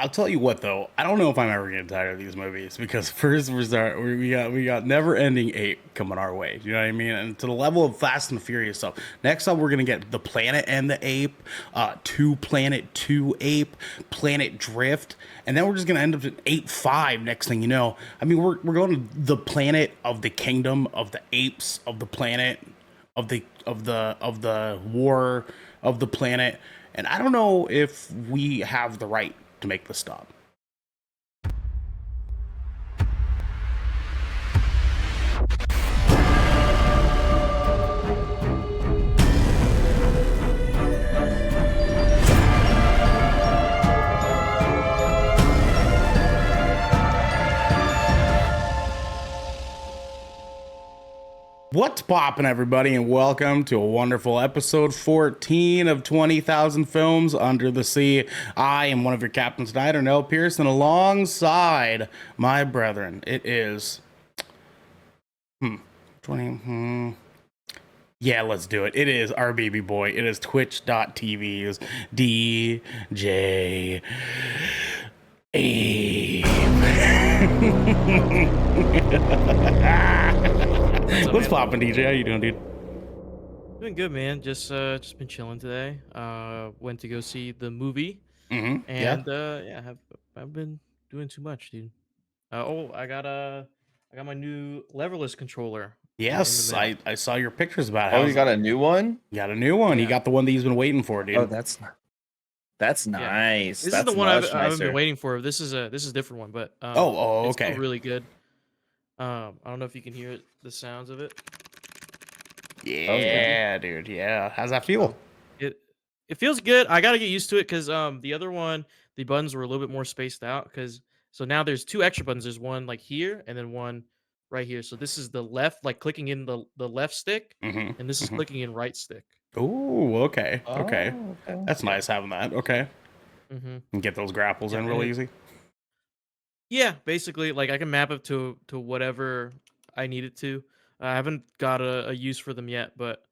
I'll tell you what though, I don't know if I'm ever getting tired of these movies because first we got never ending ape coming our way. You know what I mean? And to the level of Fast and Furious stuff. Next up, we're gonna get the Planet and the Ape, Two Planet Two Ape, Planet Drift, and then we're just gonna end up at Ape Five. Next thing you know, I mean we're going to the planet of the kingdom of the apes of the planet of the war of the planet, and I don't know if we have the right to make the stop. What's poppin', everybody, and welcome to a wonderful episode 14 of 20,000 Films Under the Sea. I am one of your captains tonight, Arnell Pierce, and alongside my brethren, it is 20. Yeah, let's do it. It is our baby boy. It is twitch.tv's DJ Ape. What's poppin', DJ? How you doing, dude? Doing good, man. Just been chilling today. Went to go see the movie, Yeah. and yeah, I've been doing too much, dude. I got my new leverless controller in the Yes, mail. I saw your pictures about Oh, how you got a new one? you got a new one. You Yeah, got the one that he's been waiting for, Oh, dude. that's yeah. nice. This is the That's one much I haven't been nicer. waiting for. This is a different one, but it's still Okay. really good. I don't know if you can hear the sounds of it. Oh yeah. Yeah, dude. Yeah. How's that feel? So it it feels good. I gotta get used to it because the other one, the buttons were a little bit more spaced out because so now there's two extra buttons. There's one like here and then one right here. So this is the left, like clicking in the left stick, Mm-hmm. and this is Mm-hmm. clicking in right stick. Ooh, okay. Okay. Oh, okay. That's Yeah. nice having that. Okay. Mm-hmm. And get those grapples Yeah, in and real easy. yeah, basically like I can map it to whatever I need it to. I haven't got a use for them yet, but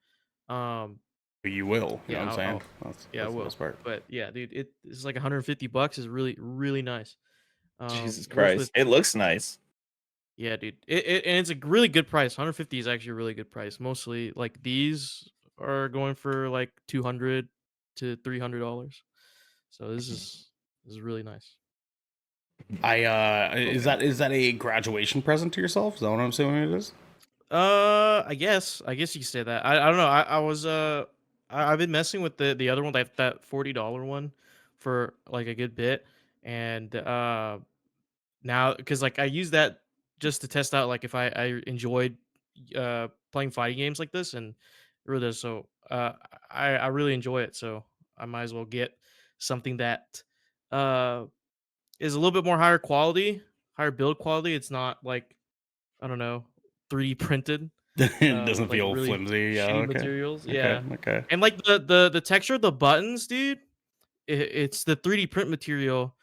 um You will. You know yeah, what I'm saying? I'll yeah, I That's the will. best part. But yeah, dude, it's like $150 is really nice. Jesus It goes with Christ. It looks nice. yeah, dude. And it's a really good price. 150 is actually a really good price. Mostly like these are going for like 200 to $300. So this is really nice. I is Okay. that a graduation present to yourself? Is that what I'm assuming it is? I guess you could say that. I don't know. I've been messing with the other one, that $40 one for like a good bit. And now because like I use that just to test out like if I enjoyed playing fighting games like this, and it really does. So I really enjoy it, so I might as well get something that uh is a little bit more higher build quality. It's not like, I don't know, 3D printed It with doesn't like feel really flimsy. Yeah. shitty Okay. materials. Okay. Yeah. Okay. And like the texture of the buttons, dude, it's the 3D print material,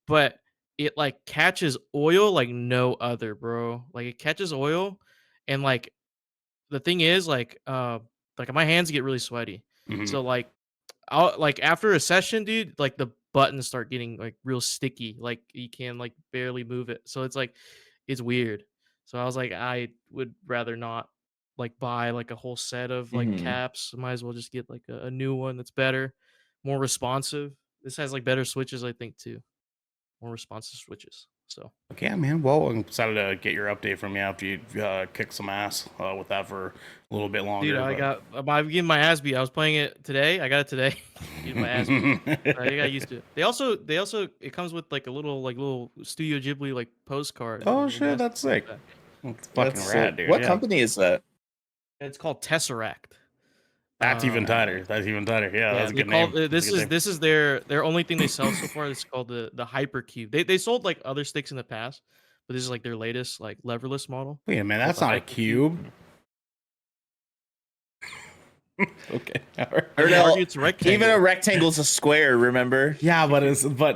but it like catches oil like no other, bro. Like it catches oil, and like the thing is like my hands get really sweaty. Mm-hmm. So like I'll like after a session, dude, like the buttons start getting like real sticky. Like you can like barely move it. So it's like it's weird. So I was like, I would rather not like buy like a whole set of like Hmm. caps. Might as well just get like a new one that's better, more responsive. This has like better switches, I think, too. More responsive switches. So Okay, yeah, man. Well, I'm excited to get your update from you after you kick some ass with that for a little bit dude, longer. I'm getting my ass beat. I was playing it today. I got it today. Getting my ass beat. I got used to it. They also it comes with like a little Studio Ghibli like postcard and a Oh little shit, message that's on sick. the back. That's fucking That's sick. rad, dude. What Yeah, company is that? It's called Tesseract. that's even Um, tighter. That's even tighter. Yeah, yeah, that's a they good call name. it, That's a good name. this is their only thing they sell so far. It's called the Hypercube. They sold like other sticks in the past, but this is like their latest like leverless model Wait a minute, called that's the not a Hypercube. cube. Okay. All right. Or Argue no, it's a rectangle. even a rectangle's a square. Remember? Yeah, but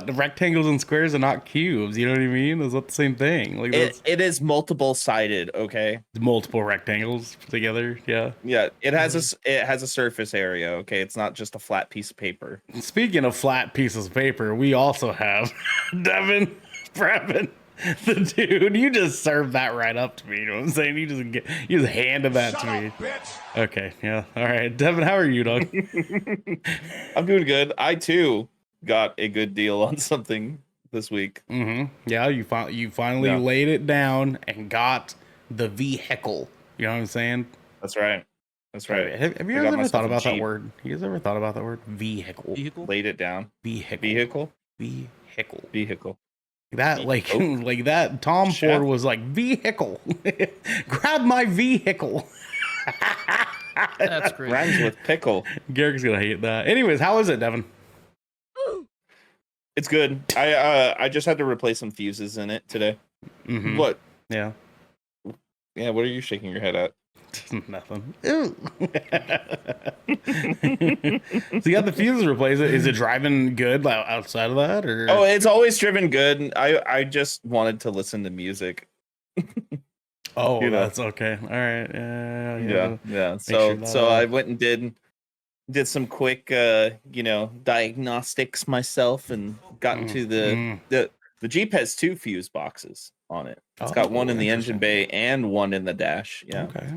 the rectangles and squares are not cubes. You know what I mean? It's not the same thing. Like It is multiple sided. Okay. multiple rectangles put together. Yeah. Yeah, it has a surface area. Okay, it's not just a flat piece of paper. Speaking of flat pieces of paper, we also have Devin Previn, the dude. You just served that right up to me. You know what I'm saying? You just handed that to me. Okay, yeah. All right, Devin, how are you, dog? I'm doing good. I too got a good deal on something this week. Yeah, you finally Yeah. laid it down and got the vehicle. You know what I'm saying? That's right. That's right. Have you I guys got ever myself thought a about that Jeep. word? You guys ever thought about that word? Vehicle. Vehicle? Laid it down. Vehicle. Vehicle. Vehicle. That like Oh. like that. Tom Chef. Ford was like vehicle. Grab my vehicle. That's crazy. Rhymes with pickle. Garrick's gonna hate that. Anyways, how is it, Devin? It's good. I just had to replace some fuses in it today. Mm-hmm. What? Yeah. Yeah. What are you shaking your head at? Nothing. Ew. So you got the fuses replaced. Is it driving good outside of that, or? Oh, it's always driven good. I just wanted to listen to music. Oh, you know. that's okay. All right. Yeah. sure that, So I went and did some quick diagnostics myself and got into the Jeep has 2 fuse boxes on it. It's got one in the engine bay and one in the dash. Yeah. Okay.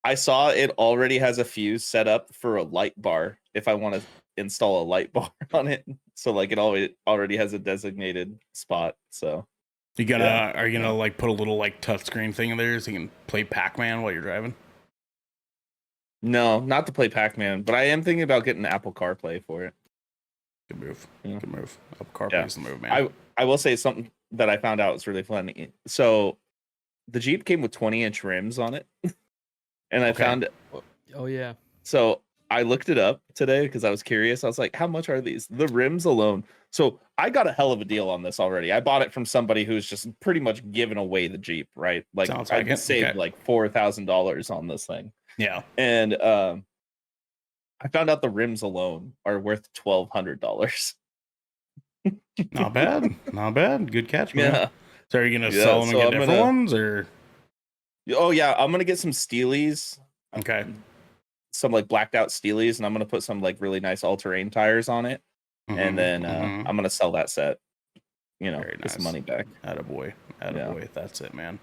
I saw it already has a fuse set up for a light bar if I want to install a light bar on it. So like it already has a designated spot. So Are you gonna like put a little like touchscreen thing in there so you can play Pac-Man while you're driving? no, not to play Pac-Man, but I am thinking about getting Apple CarPlay for it. Good move. Yeah. Good move. CarPlay's the move, man. I will say something that I found out was really funny. So the Jeep came with 20-inch rims on it. And I found Oh yeah. so I looked it up today because I was curious. I was like, how much are these? The rims alone. So I got a hell of a deal on this already. I bought it from somebody who's just pretty much giving away the Jeep, right? Like Sounds like I it. saved Okay. like $4,000 on this thing. Yeah. And I found out the rims alone are worth $1,200. Not bad. Not bad. Good catch, man. Yeah. So are you gonna Yeah, sell them and so get I'm different gonna- ones, or? Oh yeah, I'm gonna get some Steelies. Okay. Some like blacked out Steelies, and I'm gonna put some like really nice all-terrain tires on it. And then I'm gonna sell that set. Very get some nice. money back. Attaboy. Attaboy. That's it, man.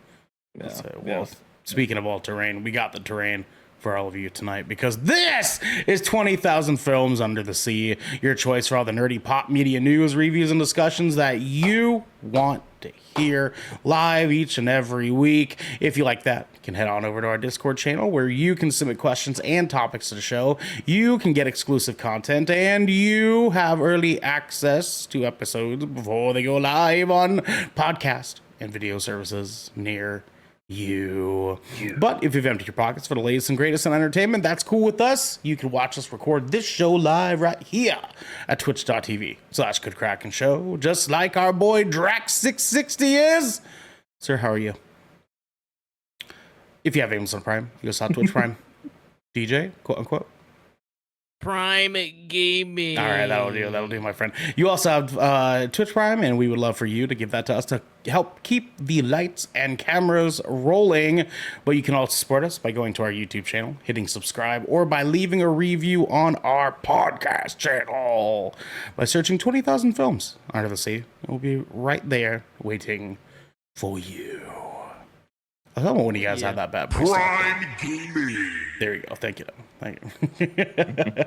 That's Yeah. it. Well, speaking of all terrain, we got the terrain for all of you tonight because this is 20,000 Films Under the Sea, your choice for all the nerdy pop media news, reviews, and discussions that you want to hear live each and every week. If you like that, you can head on over to our Discord channel where you can submit questions and topics to the show. You can get exclusive content and you have early access to episodes before they go live on podcast and video services near you. But if you've emptied your pockets for the latest and greatest in entertainment, that's cool with us. You can watch us record this show live right here at twitch.tv/Kraken Show, just like our boy Drax660 is. Sir, how are you? If you have Amazon Prime, you go saw Twitch Prime. DJ, quote unquote. Prime Gaming. All right, that'll do, my friend. You also have Twitch Prime, and we would love for you to give that to us to help keep the lights and cameras rolling. But you can also support us by going to our YouTube channel, hitting subscribe, or by leaving a review on our podcast channel by searching 20,000 Films Under the Sea. We'll be right there waiting for you. I don't know when you guys have that bad voice. Prime Gaming. There you go. Thank you. Thank you.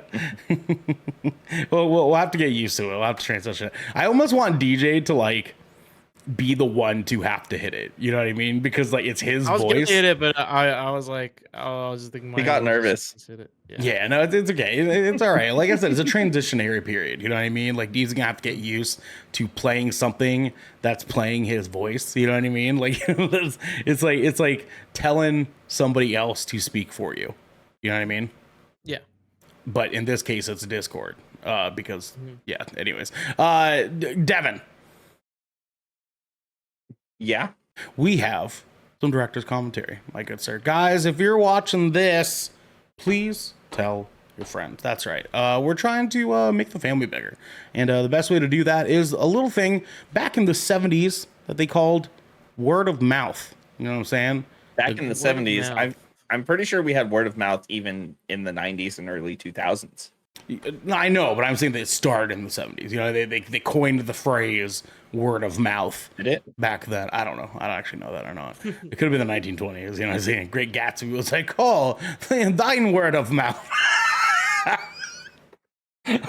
Well, we'll have to get used to it. We'll have to transition. I almost want DJ to like be the one to have to hit it. You know what I mean? Because like it's his I was voice. gonna hit it, but I was like, I was just thinking. He got nervous. Hit it. Yeah, no, it's okay. It's all right. Like I said, it's a transitionary period. You know what I mean? Like Dee's gonna have to get used to playing something that's playing his voice. You know what I mean? Like it's like telling somebody else to speak for you. You know what I mean? Yeah. But in this case, it's Discord. Because yeah. Anyways, Devin, Yeah. we have some director's commentary, my good sir. Guys, if you're watching this please tell your friends. That's right. We're trying to make the family bigger. And the best way to do that is a little thing back in the 70s that they called word of mouth. You know what I'm saying? Back in the Word of 70s, mouth. I'm pretty sure we had word of mouth even in the 90s and early 2000s. I know, but I'm saying that it started in the 70s. You know, they coined the phrase word of mouth Did it? back then. I don't know. I don't actually know that or not. It could have been the 1920s. You know, I'm saying Great Gatsby was like, oh, thine word of mouth. The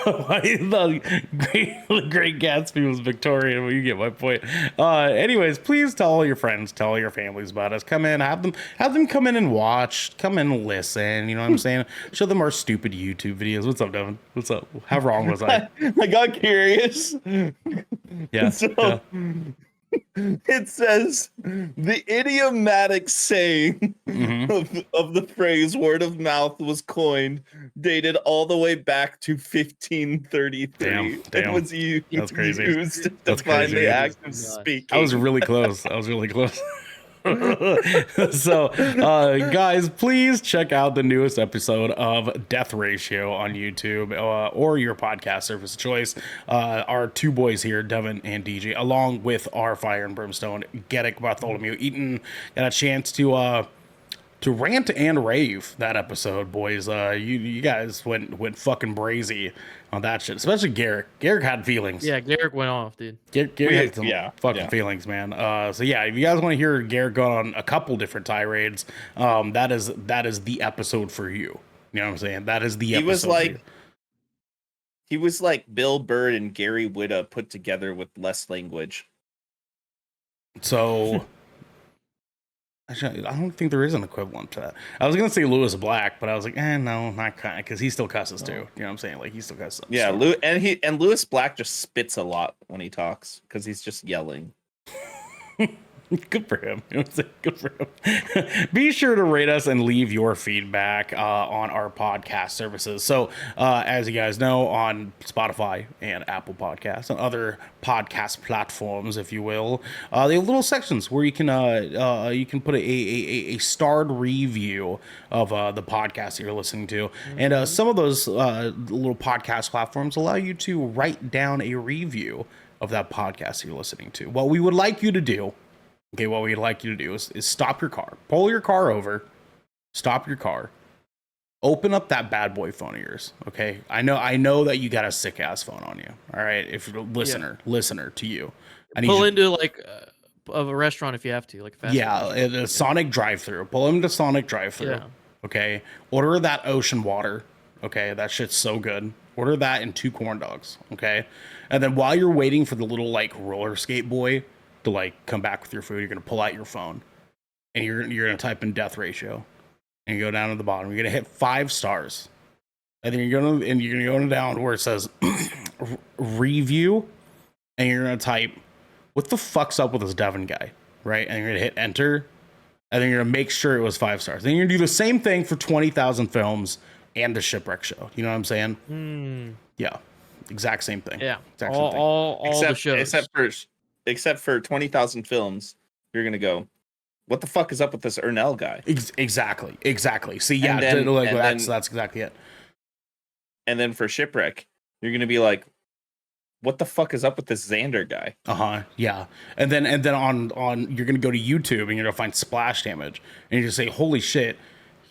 Great Gatsby was Victorian. Well, you get my point. Anyways, please tell all your friends, tell all your families about us. Come in, have them come in and watch, come in and listen. You know what I'm saying? Show them our stupid YouTube videos. What's up, Devin? What's up? How wrong was I? I got curious. Yeah. So Yeah. it says the idiomatic saying of the phrase word of mouth was coined, dated all the way back to 1533. Damn. It was used That's crazy. to That's define crazy. the act of Nuts. speaking. I was really close. So, guys, please check out the newest episode of Death Ratio on YouTube or your podcast service of choice. Our two boys here, Devin and DJ, along with our Fire and Brimstone, Geddick, Bartholomew, Eaton, got a chance to rant and rave that episode, boys. You guys went fucking brazy on that shit, especially Garrick. Garrick had feelings. Yeah, Garrick went off, dude. Garrick had some fucking feelings, man. So yeah, if you guys want to hear Garrick go on a couple different tirades, that is the episode for you. You know what I'm saying? That is the episode. He was like Bill Burr and Gary Whitta put together with less language. So actually, I don't think there is an equivalent to that. I was gonna say Lewis Black, but I was like, no, not kind of, because he still cusses too. You know what I'm saying? Like he still cusses. Yeah, so. and Lewis Black just spits a lot when he talks because he's just yelling. Good for him. You know what I'm saying? Good for him. Be sure to rate us and leave your feedback on our podcast services. So, as you guys know, on Spotify and Apple Podcasts and other podcast platforms, if you will, they have little sections where you can put a starred review of the podcast that you're listening to, and some of those little podcast platforms allow you to write down a review of that podcast you're listening to. What we would like you to do. Okay, what we'd like you to do is stop your car. Pull your car over. Stop your car. Open up that bad boy phone of yours. Okay? I know that you got a sick ass phone on you. All right? If you're a listener to you. I need Pull you, into like of a restaurant if you have to, like a fast food restaurant. a Sonic drive-through. Pull him to Sonic drive-through. Yeah. Okay? Order that ocean water. Okay? That shit's so good. Order that and 2 corn dogs. Okay? And then while you're waiting for the little like roller skate boy to like come back with your food, you're gonna pull out your phone and you're gonna type in death ratio and you go down to the bottom. You're gonna hit 5 stars, and then you're gonna go down where it says review, and you're gonna type what the fuck's up with this Devin guy, right? And you're gonna hit enter, and then you're gonna make sure it was 5 stars. Then you're gonna do the same thing for 20,000 films and the Shipwreck Show. You know what I'm saying? Yeah, exact same thing. Yeah, exact same thing. all the shows. Except for 20,000 films, you're gonna go, what the fuck is up with this Ernell guy? Exactly. See, yeah, that's exactly it. And then for Shipwreck, you're gonna be like, what the fuck is up with this Xander guy? Yeah. And then on you're gonna go to YouTube and you're gonna find splash damage, and you're gonna say, holy shit,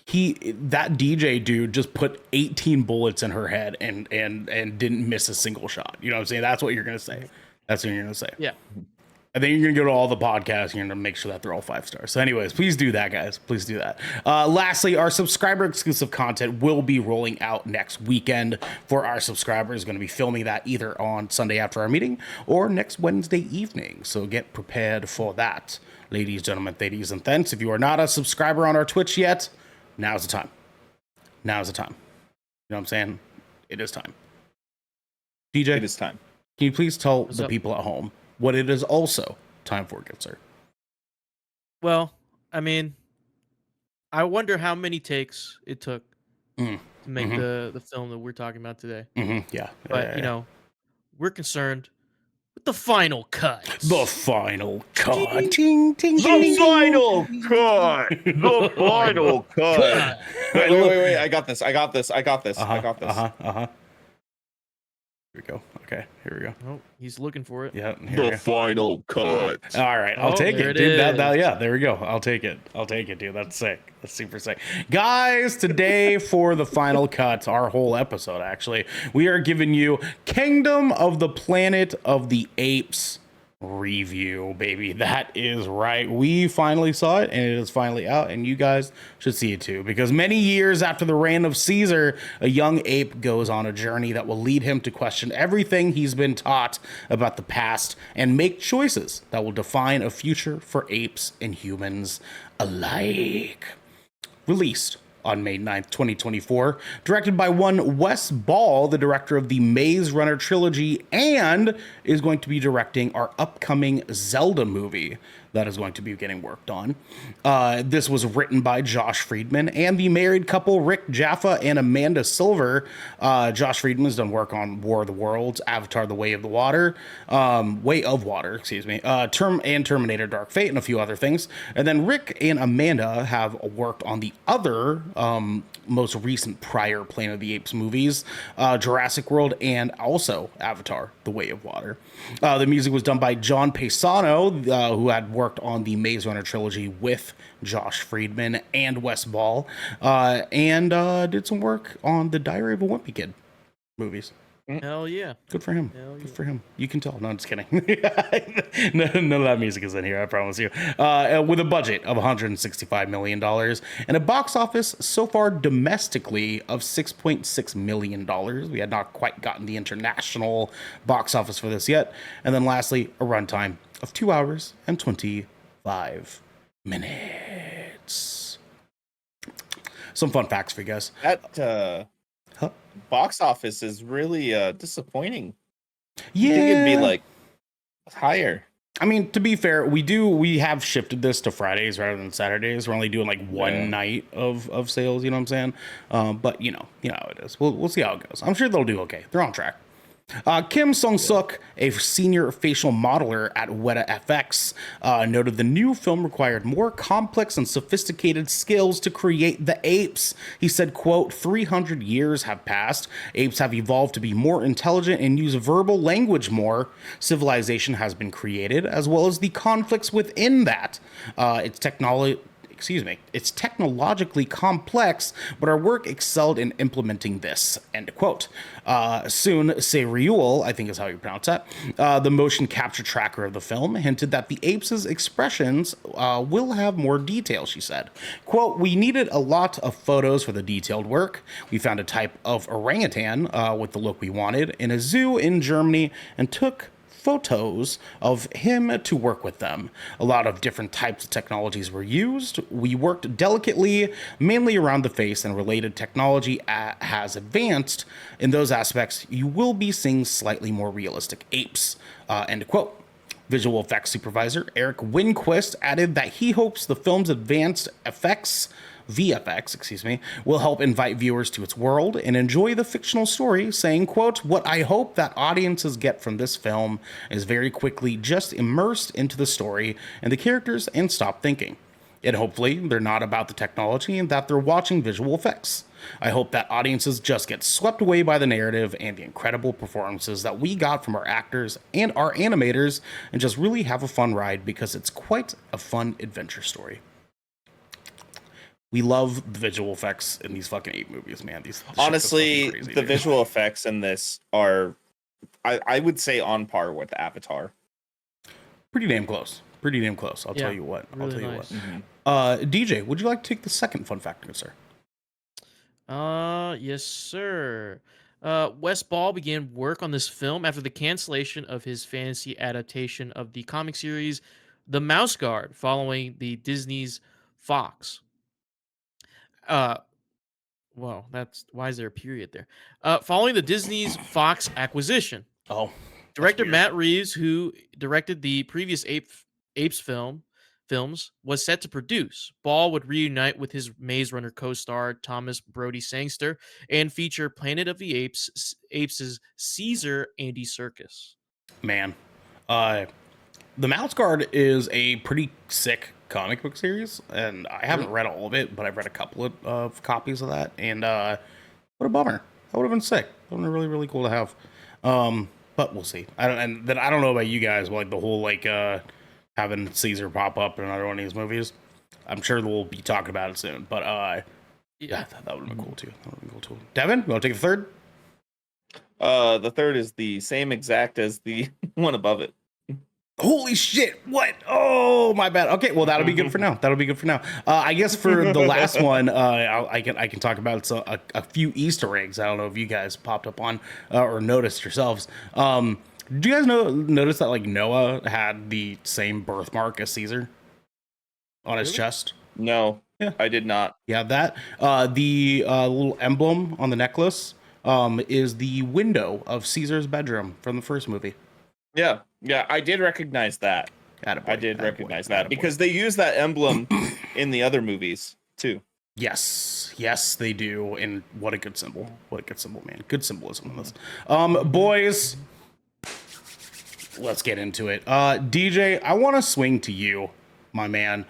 that DJ dude just put 18 bullets in her head and didn't miss a single shot. You know what I'm saying? That's what you're gonna say. That's what you're gonna say. Yeah. And then you're going to go to all the podcasts and you're going to make sure that they're all 5 stars. So anyways, please do that, guys. Please do that. Lastly, our subscriber exclusive content will be rolling out next weekend for our subscribers. Going to be filming that either on Sunday after our meeting or next Wednesday evening. So get prepared for that, ladies, gentlemen, ladies, and thents. If you are not a subscriber on our Twitch yet, now's the time. Now's the time. You know what I'm saying? It is time. DJ? It is time. Can you please tell the people at home what it is also time for, good sir? Well, I mean, I wonder how many takes it took to make the film that we're talking about today. Yeah. But, you know, we're concerned with the final cut. The final cut. Ting, ting, The ting, ting, final ting. cut. The final cut. Wait. I got this. Here we go. Okay, here we go. Oh, he's looking for it. Yeah, here we The go. final cut. All right, I'll Oh, take there it, it dude. is. Yeah, there we go. I'll take it, dude. That's sick. That's super sick. Guys, today for the final cut, our whole episode, actually, we are giving you Kingdom of the Planet of the Apes review, baby. That is right. We finally saw it, and it is finally out, and you guys should see it too, because many years after the reign of Caesar, a young ape goes on a journey that will lead him to question everything he's been taught about the past and make choices that will define a future for apes and humans alike. Released on May 9th, 2024, directed by one Wes Ball, the director of the Maze Runner trilogy, and is going to be directing our upcoming Zelda movie that is going to be getting worked on. This was written by Josh Friedman and the married couple Rick Jaffa and Amanda Silver. Josh Friedman has done work on War of the Worlds, Avatar: The Way of Water, excuse me, Terminator: Dark Fate, and a few other things. And then Rick and Amanda have worked on the other most recent prior Planet of the Apes movies, Jurassic World, and also Avatar: The Way of Water. The music was done by John Paisano, who had worked on the Maze Runner trilogy with Josh Friedman and Wes Ball, and did some work on the Diary of a Wimpy Kid movies. Hell yeah. Good for him. Hell Good yeah. for him. You can tell. No, I'm just kidding. None of that music is in here, I promise you. With a budget of $165 million and a box office so far domestically of $6.6 million. We had not quite gotten the international box office for this yet. And then lastly, a runtime of 2 hours and 25 minutes. Some fun facts for you guys. That box office is really disappointing. Yeah. I think it'd be like higher. I mean, to be fair, we have shifted this to Fridays rather than Saturdays. We're only doing like one night of sales, you know what I'm saying? But you know how it is. We'll see how it goes. I'm sure they'll do okay. They're on track. Kim Sung-suk, a senior facial modeler at Weta FX, noted the new film required more complex and sophisticated skills to create the apes. He said, quote, 300 years have passed. Apes have evolved to be more intelligent and use verbal language more. Civilization has been created, as well as the conflicts within that. It's technologically complex, but our work excelled in implementing this, end quote. Soon, Seriul, I think is how you pronounce that, the motion capture tracker of the film, hinted that the apes' expressions will have more detail, she said. Quote, we needed a lot of photos for the detailed work. We found a type of orangutan with the look we wanted in a zoo in Germany and took photos of him to work with them. A lot of different types of technologies were used. We worked delicately, mainly around the face, and related technology has advanced. In those aspects, you will be seeing slightly more realistic apes. End quote. Visual effects supervisor Eric Winquist added that he hopes the film's advanced VFX, will help invite viewers to its world and enjoy the fictional story, saying, quote, what I hope that audiences get from this film is very quickly just immersed into the story and the characters and stop thinking. And hopefully they're not about the technology and that they're watching visual effects. I hope that audiences just get swept away by the narrative and the incredible performances that we got from our actors and our animators and just really have a fun ride because it's quite a fun adventure story. We love the visual effects in these fucking ape movies, man. Honestly, the visual effects in this are, I would say, on par with Avatar. Pretty damn close. I'll tell you what. Really nice. DJ, would you like to take the second fun fact, good sir? Yes, sir. Wes Ball began work on this film after the cancellation of his fantasy adaptation of the comic series The Mouse Guard, following the Disney's Fox. Well, that's why is there a period there? Following the Disney's Fox acquisition. Oh, director Matt Reeves, who directed the previous Apes films, was set to produce. Ball would reunite with his Maze Runner co-star Thomas Brody Sangster and feature Planet of the Apes' Caesar Andy Serkis. Man, Uh, the Mouse Guard is a pretty sick comic book series, and I haven't read all of it, but I've read a couple of copies of that. And what a bummer! That would have been sick. That would have been really really cool to have. But we'll see. I don't know about you guys, but like the whole having Caesar pop up in another one of these movies. I'm sure we'll be talking about it soon. But yeah, that would have been cool too. That would have been cool too. Devin, you want to take the third? The third is the same exact as the one above it. Holy shit! What? Oh, my bad. Okay, well that'll be good for now. That'll be good for now. I guess for the last one, I can talk about a few Easter eggs. I don't know if you guys popped up on or noticed yourselves. Did you guys notice that like Noah had the same birthmark as Caesar on his chest? No, Yeah. I did not. Yeah, that the little emblem on the necklace is the window of Caesar's bedroom from the first movie. Yeah, I did recognize that. Attaboy, I did attaboy, recognize that attaboy. because they use that emblem in the other movies too. Yes, they do. And what a good symbol. What a good symbol, man. Good symbolism in this. Boys, let's get into it. DJ, I want to swing to you, my man.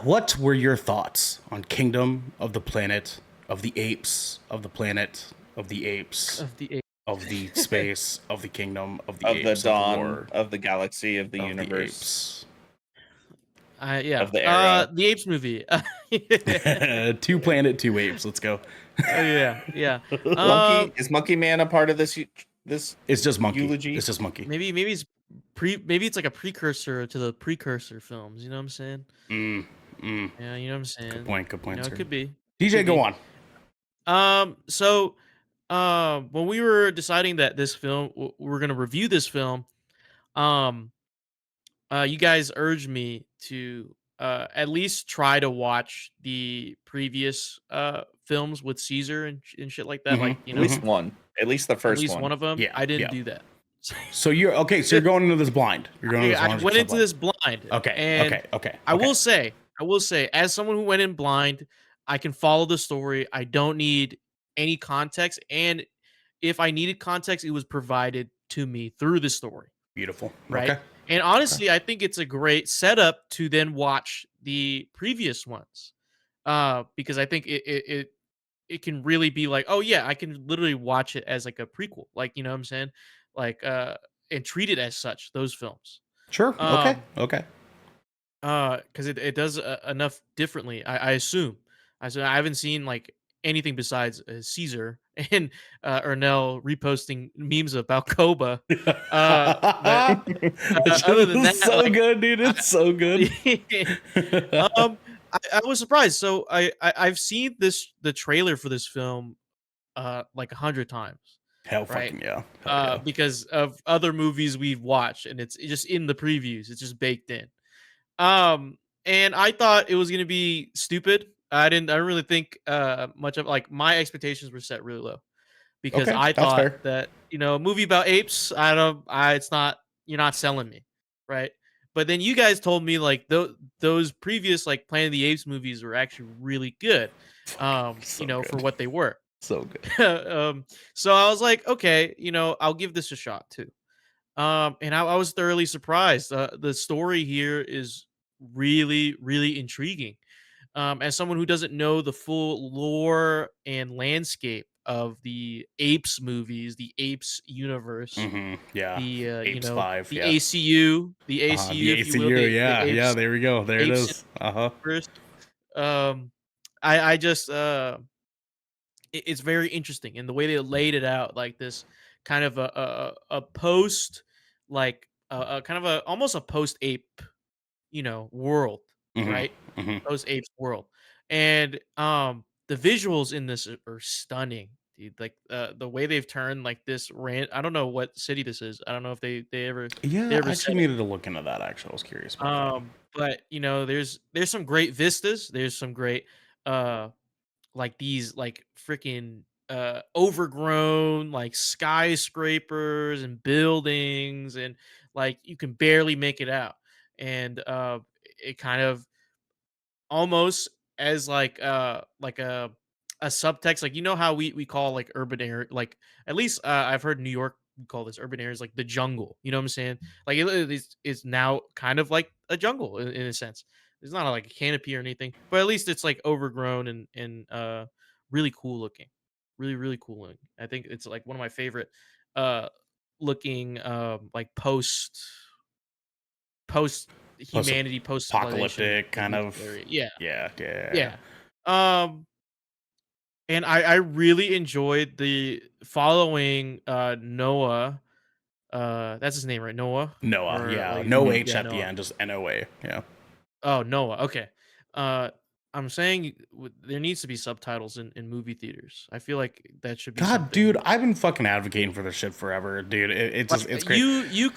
What were your thoughts on Kingdom of the Planet of the Apes, of the Planet of the Apes, Of the Ape. of the space, of the kingdom, of the Of apes, the dawn, war, of the galaxy, of the of universe, Yeah. of the era. The Apes movie. the two planet, two apes. Let's go. Yeah. Monkey is Monkey Man a part of this? This It's just monkey. eulogy? It's just monkey. maybe it's maybe it's like a precursor to the precursor films. You know what I'm saying? Yeah, you know what I'm saying. Good point. Good You point, know, sir. it could be. DJ, Could go be. on. So, when we were deciding that this film, we're gonna review this film, um, you guys urged me to at least try to watch the previous films with Caesar and shit like that. Like, you At know, least one. At least the at first least one. one of them. Yeah, I didn't yeah. do that. So you're okay. So you're going into this blind. You're going into this I went 100% into blind. this blind. Okay. And Okay. I will say, as someone who went in blind, I can follow the story. I don't need any context. And if I needed context, it was provided to me through the story. Beautiful. Right. Okay. And honestly, I think it's a great setup to then watch the previous ones. Because I think it can really be like, oh yeah, I can literally watch it as like a prequel. Like, you know what I'm saying? Like and treat it as such, those films. Sure. Okay. Okay. Because it does enough differently. I assume. I haven't seen like anything besides Caesar and Ernell reposting memes about Koba. But other than that, It's so like, good, dude. It's so good. I was surprised. So I've seen the trailer for this film like 100 times. Hell Right. fucking yeah. Hell yeah. Because of other movies we've watched, and it's just in the previews. It's just baked in. And I thought it was gonna be stupid. I didn't really think much of, like, my expectations were set really low because Okay, I that's thought fair. that, you know, a movie about apes, it's not, you're not selling me, right? But then you guys told me like those previous like Planet of the Apes movies were actually really good. So You know, for good. what they were. So good. So I was like, okay, you know, I'll give this a shot too. And I was thoroughly surprised. The story here is really, really intriguing. As someone who doesn't know the full lore and landscape of the Apes movies, the Apes universe, Yeah. the Apes you know, 5. the Yeah. ACU, The if you will, ACU. the Yeah. Yeah. Apes There we go. There it Apes is. Uh-huh. universe. Um, I just it's very interesting in the way they laid it out, like this kind of a post, like a kind of a almost a post ape, you know, world, Mhm. right? Mhm. Post apes world, and the visuals in this are stunning, dude. Like the way they've turned like this rant. I don't know what city this is. I don't know if they Yeah, I ever actually said it. needed to look into that. Actually, I was curious about that. But you know, there's some great vistas. There's some great uh like these like freaking overgrown like skyscrapers and buildings, and like you can barely make it out. And it kind of almost as like a subtext, like, you know how we call like urban area, like at least I've heard New York you call this urban areas like the jungle. You know what I'm saying? Like it's now kind of like a jungle in a sense. It's not like a canopy or anything, but at least it's like overgrown and really cool looking, really cool looking. I think it's like one of my favorite uh looking like post Post humanity, post civilization apocalyptic kind of. area. Yeah, Yeah. yeah. Um, and I really enjoyed the following Noah. That's his name, right? Noah, Noah. or Yeah. like No Mhm. H yeah, at the Noah. end, just NOA. Yeah. Oh, Noah. Okay. Uh, I'm saying there needs to be subtitles in movie theaters. I feel like that should be God, dude, something. I've been fucking advocating for this shit forever, dude. It's great. You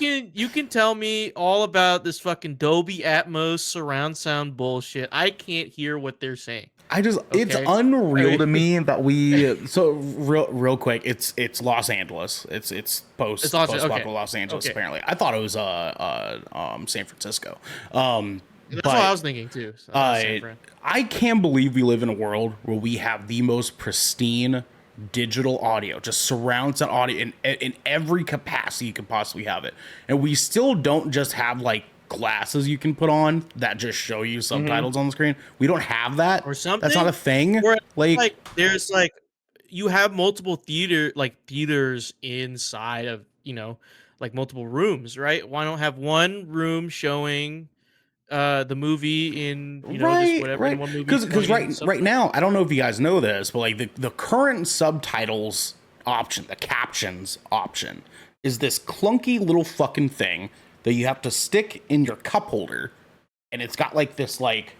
can tell me all about this fucking Dolby Atmos surround sound bullshit. I can't hear what they're saying. It's Okay. unreal to me that real quick, it's Los Angeles. It's It's awesome. post Okay. Los Angeles, Okay. apparently. I thought it was San Francisco. That's what I But was thinking too. San Fran. I can't believe we live in a world where we have the most pristine digital audio, just surround sound audio in every capacity you could possibly have it. And we still don't just have like glasses you can put on that just show you Mhm. subtitles on the screen. We don't have that. Or That's not something. a thing. Or Like, like there's like you have multiple theaters inside of like multiple rooms, right? Why don't have one room showing the movie in just right, whatever, and right. one movie Because showing in right subtitles. now, I don't know if you guys know this, but like the current subtitles option, the captions option, is this clunky little fucking thing that you have to stick in your cup holder, and it's got like this like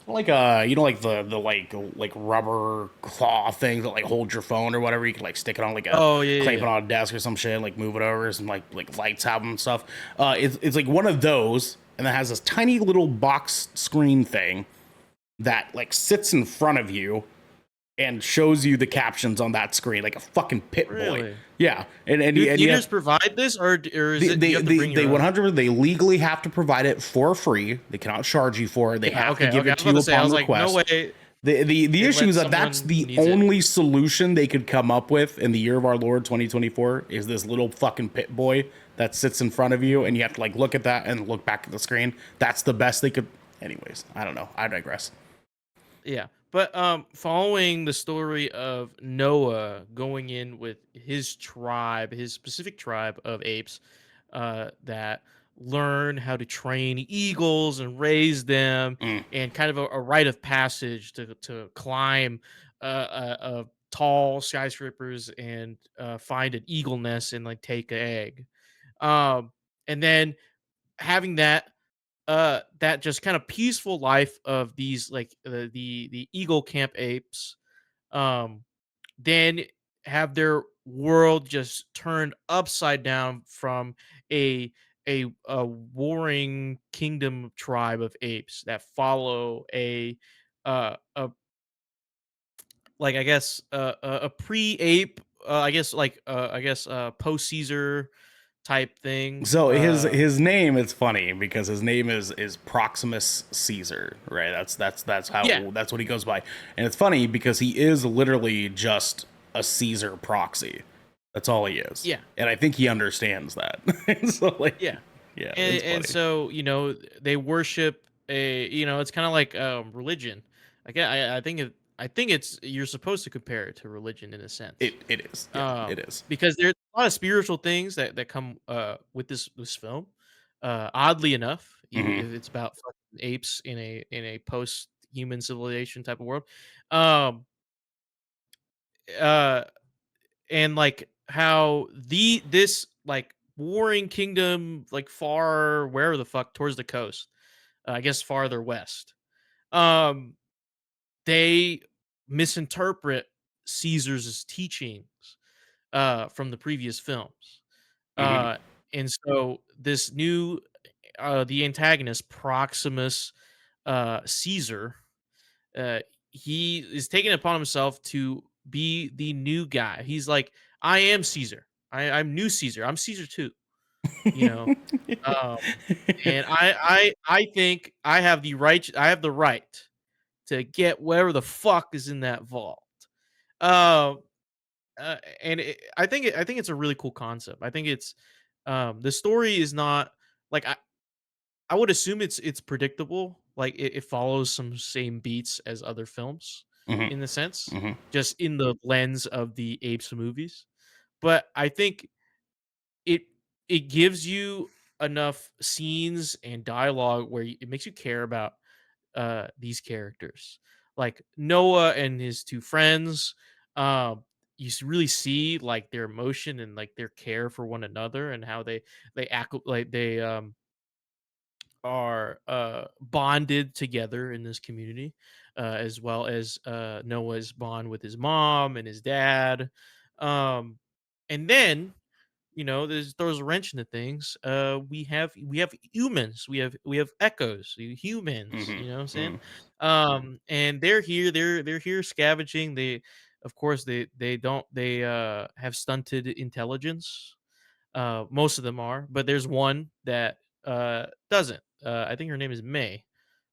like the rubber claw thing that like holds your phone or whatever. You can like stick it on like a Oh yeah, yeah, clamp it yeah. on a desk or some shit, and, like move it over, and like lights have them and stuff. It's like one of those, and it has this tiny little box screen thing that like sits in front of you and shows you the captions on that screen like a fucking pit boy. Really? Yeah, and Do you theaters have provide this, or is it they you have to bring they your own? 100 they legally have to provide it for free. They cannot charge you for it. They Yeah. have to Okay. give Okay. I it was to about you to say. I upon was like, no request. way. The They issue let is that that's someone who the needs it. only solution they could come up with in the year of our Lord 2024 is this little fucking pit boy that sits in front of you, and you have to like look at that and look back at the screen. That's the best they could. Anyways, I don't know. I digress. Yeah. But following the story of Noah going in with his tribe, his specific tribe of apes, that learn how to train eagles and raise them, Mm. and kind of a rite of passage to climb tall skyscrapers and find an eagle nest and like take an egg, and then having that just kind of peaceful life of these like the eagle camp apes, um then have their world just turned upside down from a a warring kingdom tribe of apes that follow a like I guess a pre-ape, I guess post Caesar type thing. So his name, it's funny because his name is Proximus Caesar, right? Yeah, That's what he goes by. And it's funny because he is literally just a Caesar proxy. That's all he is. yeah, And I think he understands that. So like, yeah. yeah, and it's and funny. so they worship it's kind of like religion. I think it's you're supposed to compare it to religion in a sense, It is. Yeah, um it is. because there's a lot of spiritual things that come with this film, oddly enough, even Hmm. if it's about fucking apes in a post human civilization type of world, um uh and like how this like warring kingdom, like far wherever the fuck towards the coast, I guess farther west, um they misinterpret Caesar's teachings from the previous films, Hmm. uh and so this new the antagonist Proximus Caesar, uh he is taking it upon himself to be the new guy. He's like, I am Caesar. I'm new Caesar. I'm Caesar too, you know. Um, and I think I have the right to get whatever the fuck is in that vault. Um, I think it's a really cool concept. I think it's the story is not like I would assume it's predictable. Like it follows some same beats as other films Hmm. in the sense, Hmm. just in the lens of the Apes movies. But I think it it gives you enough scenes and dialogue where it makes you care about these characters, like Noah and his two friends. You really see like their emotion and like their care for one another, and how they act like they are bonded together in this community, as well as Noah's bond with his mom and his dad. Um, and then there's throws a wrench into things. We have humans. We have echoes, humans. Hmm. You know what I'm saying? Hmm. And they're here. They're here scavenging. They, of course, they don't they have stunted intelligence. Most of them are, but there's one that doesn't. I think her name is May,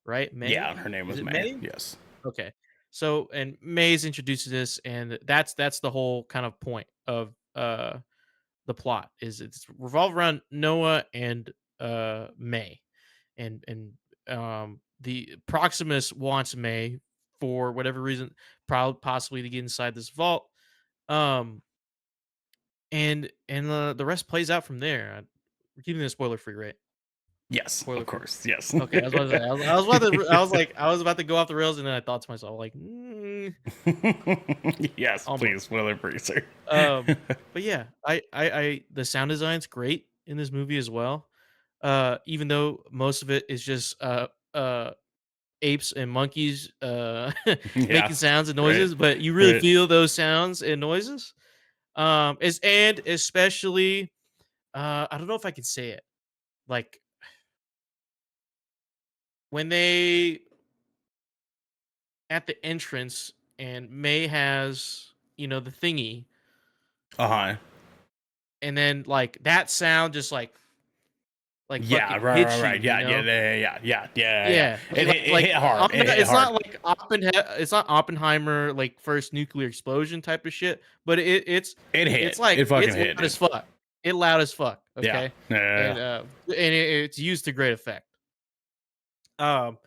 right? Yeah, May? her name Is was it May. May? Yes. Okay. So and May's introduced to this, and that's the whole kind of point of the plot is it's revolved around Noah and May, and the Proximus wants May for whatever reason, possibly to get inside this vault. Um, and the rest plays out from there. We're keeping this spoiler free, right? Yes, Spoiler of free. course. Yes. Okay, I was about to say, I was about to, I was like, I was about to go off the rails, and then I thought to myself, like, Yes, please. almost. Spoiler free, sir. But yeah, the sound design's great in this movie as well. Even though most of it is just apes and monkeys Yeah. making sounds and Right. noises, but you really Right. feel those sounds and noises. Is and especially I don't know if I can say it. Like when they at the entrance and May has, the thingy, Uh huh. and then like that sound just like Yeah. fucking Right. Right. hits you, Right. Yeah. Yeah. Yeah. Yeah. Yeah. Yeah. Yeah. Yeah, It hit. It like, hit hard. It hit It's hard. not like it's not Oppenheimer like first nuclear explosion type of shit, but It it's hit. like It fucking it's hit, loud dude. as fuck. It loud as fuck. Yeah. Okay, Yeah. Yeah. it's used to great effect. Um,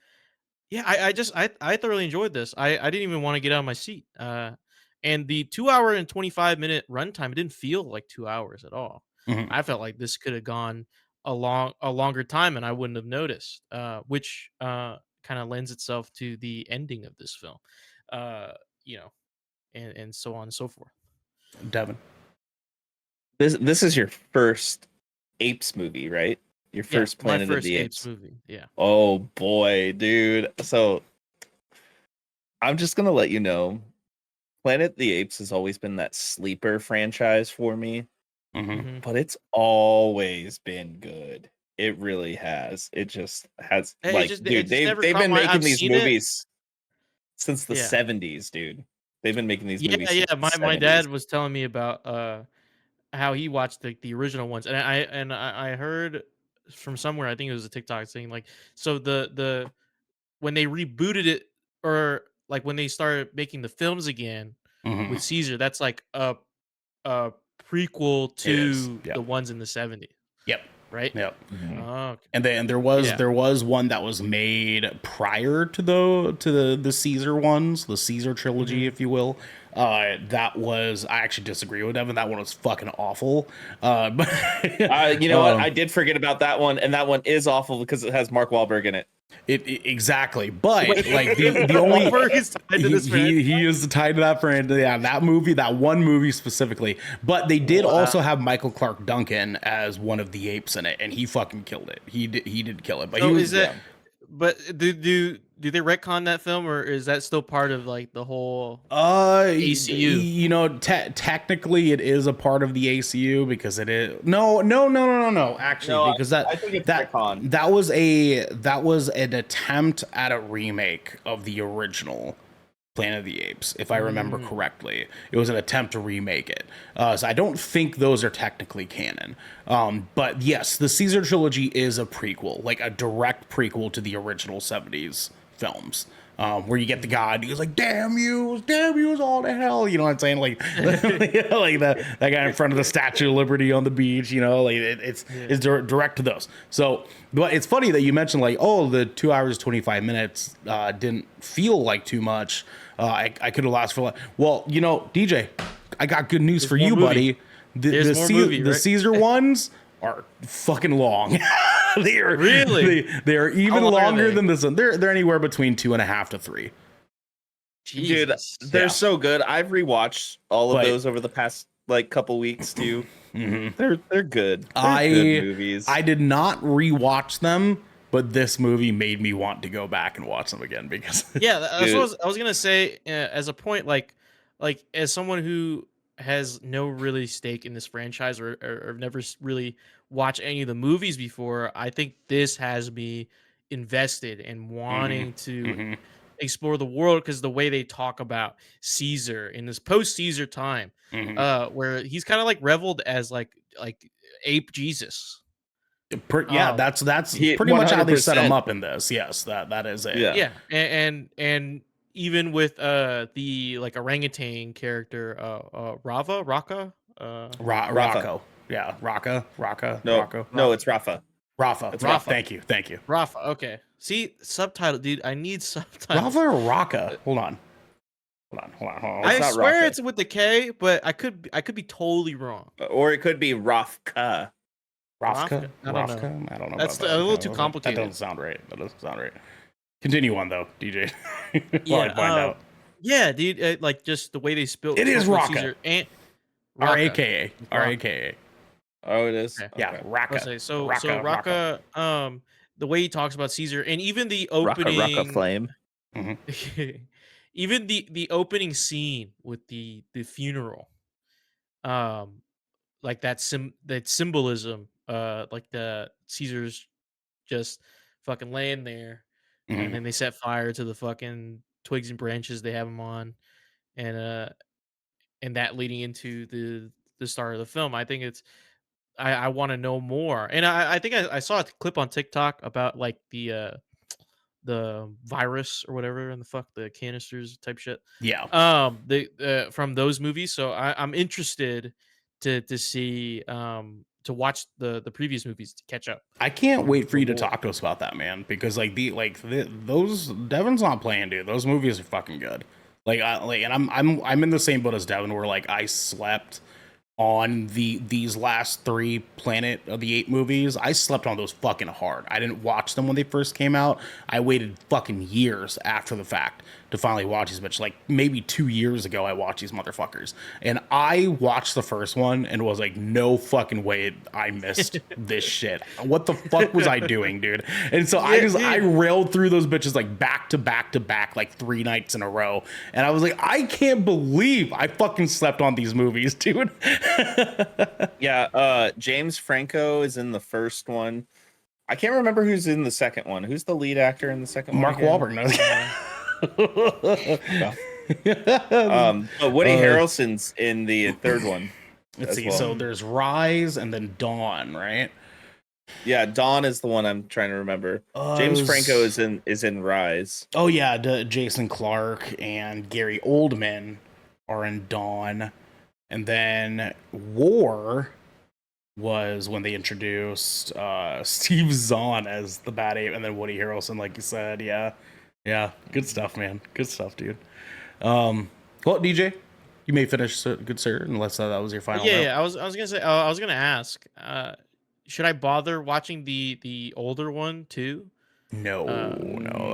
yeah, I thoroughly enjoyed this. I didn't even want to get out of my seat. And the 2 hour and 25 minute runtime, it didn't feel like 2 hours at all. Mhm. I felt like this could have gone a longer time, and I wouldn't have noticed. Which kind of lends itself to the ending of this film. Uh, you know, and so on and so forth. Devin. This is your first Apes movie, right? Your Yeah, first my Planet of first the Apes Apes. movie. Yeah. Oh boy, dude. So I'm just gonna let you know, Planet of the Apes has always been that sleeper franchise for me, Hmm. Mm-hmm. but it's always been good. It really has. It just has like, It dude, just they've never they've caught been my. making I've these seen it. movies since the Yeah. 70s, dude. They've been making these Yeah, movies since yeah. the My 70s. dad was telling me about how he watched the original ones, and I heard from somewhere, I think it was a TikTok saying like, so the when they rebooted it, or like when they started making the films again Hmm. with Caesar, that's like a prequel It is. to the Yep. ones in the 70s, Yep. right? Yep. Mhm. Oh, okay. And then Yeah. there was one that was made prior to the Caesar ones, the Caesar trilogy, Hmm. if you will. That was, I actually disagree with Evan. That one was fucking awful. But You know what? I did forget about that one, and that one is awful because it has Mark Wahlberg in it. exactly. But Wait, like the Mark only Wahlberg is tied to this he is tied to that friend. Yeah, that movie, that one movie specifically. But they did Wow. also have Michael Clark Duncan as one of the apes in it, and he fucking killed it. He did kill it. But he So was, is that? Yeah. But do they retcon that film, or is that still part of like the whole ACU? technically it is a part of the ACU because it is no, actually, No, because I think it's retcon. that was an attempt at a remake of the original Planet of the Apes, if I remember Mm. correctly. It was an attempt to remake it. So I don't think those are technically canon. But yes, the Caesar trilogy is a prequel, like a direct prequel to the original 70s films. where you get the guy and he's like, damn you all to hell. You know what I'm saying? Like, like that guy in front of the Statue of Liberty on the beach, you know, like it's direct to those. So, but it's funny that you mentioned like, oh, the 2 hours, 25 minutes didn't feel like too much. I could have lasted for a lot. Well, you know, DJ, I got good news for you, buddy. The Caesar ones are fucking long. They are really. They are even longer than this one. They're anywhere between 2.5 to 3. Jesus. Dude, they're so good. I've rewatched all of those over the past like couple weeks too. They're good. They're good movies. I did not rewatch them, but this movie made me want to go back and watch them again because that's what I was gonna say. As a point, like as someone who has no really stake in this franchise or never really watched any of the movies before, I think this has me invested in wanting to explore the world, because the way they talk about Caesar in this post-Caesar time, where he's kind of like reveled as like ape Jesus. That's pretty much how they set him up in this. Yes, that is it. Yeah, and even with the like orangutan character, Rocco. Yeah, Rocco. No, it's Rafa. Rafa. Thank you. Rafa. Okay. See, subtitle, dude. I need subtitles. Rafa or Rocca? Hold on. I swear it's with the K, but I could be totally wrong. Or it could be Rafka. Rafka? I don't know. That's a little too complicated. That doesn't sound right. Continue on though, DJ. Yeah, I find out. Yeah, dude. Like just the way they spell it is Rocca. R-A-K-A. Oh, it is. Okay. Yeah, Rocca. So Rocca. The way he talks about Caesar, and even the opening Rocca Flame. Even the opening scene with the funeral, like that symbolism, like the Caesar's just fucking laying there, and then they set fire to the fucking twigs and branches they have him on, and that leading into the start of the film. I think it's I want to know more, and I think I saw a clip on TikTok about like the virus or whatever and the canisters type shit. Yeah. The from those movies. So I'm interested to see to watch the previous movies to catch up. I can't wait for you to talk to us about that, man, because those Devin's not playing, dude. Those movies are fucking good. And I'm in the same boat as Devin, where like I slept on these last 3 Planet of the Apes movies. I slept on those fucking hard. I didn't watch them when they first came out. I waited fucking years after the fact to finally watch these bitches. Like maybe 2 years ago, I watched these motherfuckers, and I watched the first one and was like, no fucking way I missed this shit. What the fuck was I doing, dude? And so I railed through those bitches like back to back, like 3 nights in a row. And I was like, I can't believe I fucking slept on these movies, dude. Yeah, James Franco is in the first one. I can't remember who's in the second one. Who's the lead actor in the second one? Mark Wahlberg knows. But Woody Harrelson's in the third one. Let's see. Well. So there's Rise and then Dawn, right? Yeah, Dawn is the one I'm trying to remember. James Franco is in Rise. Oh yeah, Jason Clarke and Gary Oldman are in Dawn, and then War was when they introduced Steve Zahn as the Bad Ape, and then Woody Harrelson, like you said. Yeah, good stuff, man. Good stuff, dude. Well, DJ, you may finish, good sir, unless that was your final. Yeah. I was gonna say. I was gonna ask. Should I bother watching the older one too? No.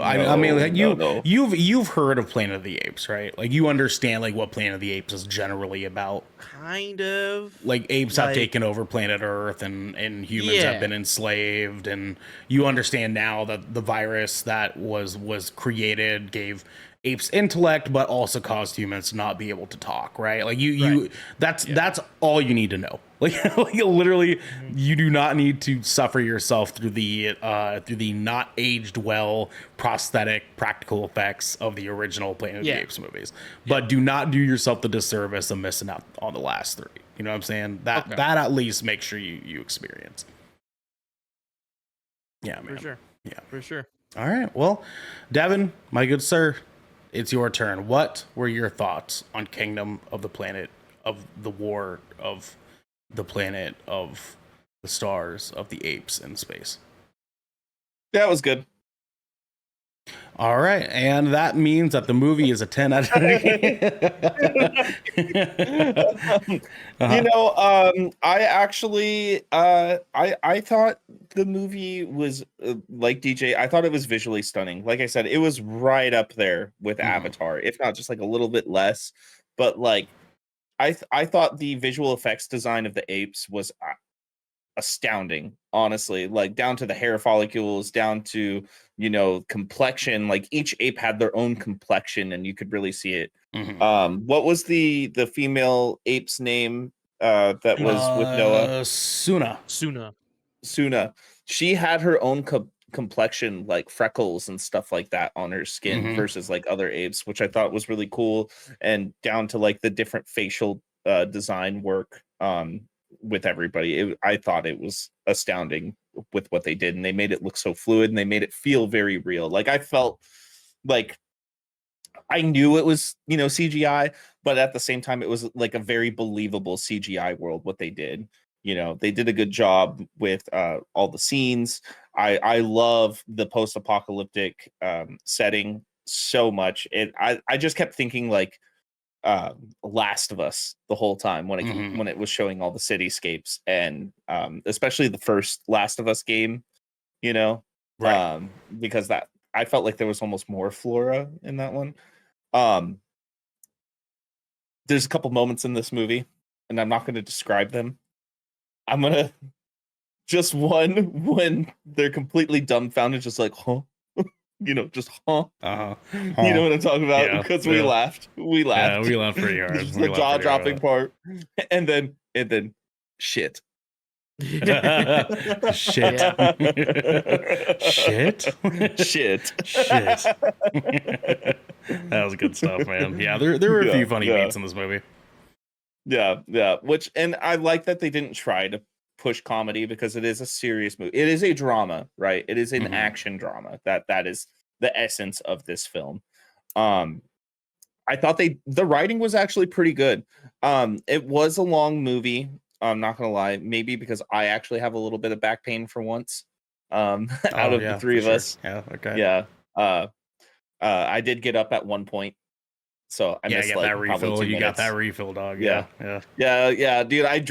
I mean, like, you've heard of Planet of the Apes, right? Like you understand like what Planet of the Apes is generally about. Kind of. Like apes have taken over planet Earth, and humans have been enslaved, and you understand now that the virus that was created gave apes intellect, but also caused humans to not be able to talk, right? Like that's all you need to know. Like literally, you do not need to suffer yourself through the not aged well prosthetic practical effects of the original Planet of the Apes movies. But do not do yourself the disservice of missing out on the last 3. You know what I'm saying? That at least make sure you experience. Yeah, man. For sure. Yeah, for sure. All right. Well, Devin, my good sir, it's your turn. What were your thoughts on Kingdom of the Planet of the War of the Planet of the Stars of the Apes in space? That was good. All right, and that means that the movie is a 10 out of 10. I actually I thought the movie was like DJ. I thought it was visually stunning. Like I said, it was right up there with Avatar, if not just like a little bit less. But like I thought the visual effects design of the apes was astounding, honestly, like down to the hair follicles, down to complexion. Like each ape had their own complexion and you could really see it. What was the female ape's name that was with Noah? Suna. Suna. She had her own complexion, like freckles and stuff like that on her skin versus like other apes, which I thought was really cool, and down to like the different facial design work with everybody. I thought it was astounding with what they did, and they made it look so fluid and they made it feel very real. Like I felt like I knew it was, CGI, but at the same time, it was like a very believable CGI world, what they did. They did a good job with all the scenes. I love the post-apocalyptic setting so much. I just kept thinking like Last of Us the whole time when it was showing all the cityscapes, and especially the first Last of Us game, Right. because that I felt like there was almost more flora in that one. Um, there's a couple moments in this movie, and I'm not going to describe them. I'm gonna just one when they're completely dumbfounded, just like, huh? Just huh? Uh-huh. You know what I'm talking about? Yeah, Because we yeah. laughed. We Yeah, laughed. we laughed pretty hard. Just We the laughed jaw pretty hard dropping part. And then shit. Shit. Yeah. Shit. Shit. Shit. That was good stuff, man. Yeah, there were a Yeah, few funny yeah. beats in this movie. Yeah. And I like that they didn't try to push comedy, because it is a serious movie. It is a drama, right? It is an action drama. That is the essence of this film. Um, I thought the writing was actually pretty good. It was a long movie. I'm not gonna lie, maybe because I actually have a little bit of back pain for once. Out Oh of the yeah, three for of sure. us, Yeah, okay. yeah. I did get up at one point, so I Yeah, missed get like that probably refill. 2 You got that minutes. refill, dog. Yeah. Yeah, dude. I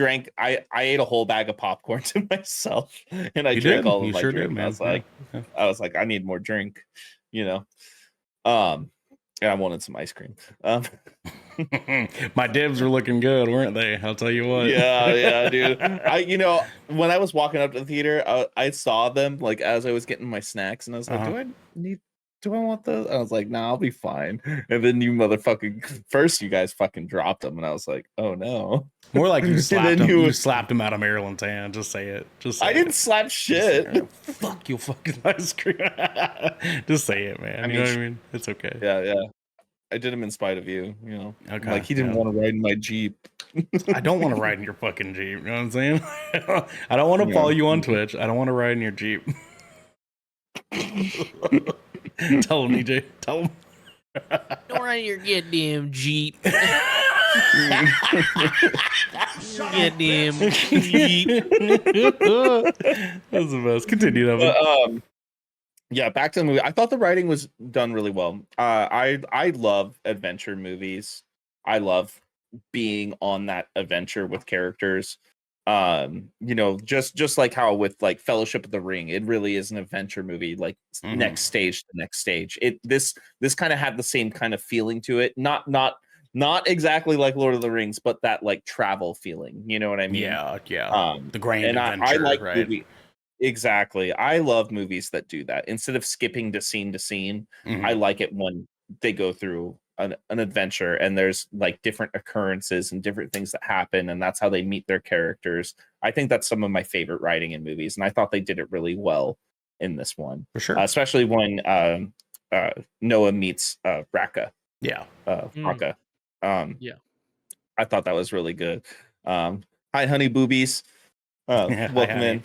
ate a whole bag of popcorn to myself, and I You drank did. all You of my sure drink. did, And man. Yeah. I was like, I need more drink, you know. Um, and I wanted some ice cream. My dibs were looking good, weren't they? I'll tell you what. Yeah, dude. When I was walking up to the theater, I saw them like as I was getting my snacks, and I was like, do I want those? I was like, nah, I'll be fine. And then first you guys fucking dropped them, and I was like, oh no. More like you And slapped then him. You slapped him out of Maryland's hand. Just say it. Just say I didn't it. slap Just say shit. it. Fuck you, fucking ice cream. Just say it, man. I You mean, know what I mean? It's okay. yeah. I did him in spite of you, I'm like, Okay. he didn't Yeah. want to ride in my Jeep. I don't want to ride in your fucking Jeep. You know what I'm saying? I don't want to follow Yeah. you on Twitch. I don't want to ride in your Jeep. Tell him, EJ. Tell him. Don't ride in your goddamn Jeep. Goddamn Jeep. That's the best. Continue, Evan. But, yeah, back to the movie. I thought the writing was done really well. I love adventure movies. I love being on that adventure with characters. Just like how with like Fellowship of the Ring, it really is an adventure movie, like next stage to next stage. This kind of had the same kind of feeling to it. Not exactly like Lord of the Rings, but that like travel feeling. You know what I mean? Yeah. The grand And I adventure, like right? movie. Exactly. I love movies that do that. Instead of skipping to scene, I like it when they go through an adventure and there's like different occurrences and different things that happen, and that's how they meet their characters. I think that's some of my favorite writing in movies, and I thought they did it really well in this one. For sure. Especially when Noah meets Raka. Yeah. Raka. Yeah. I thought that was really good. Hi, honey boobies. Hi, Welcome honey.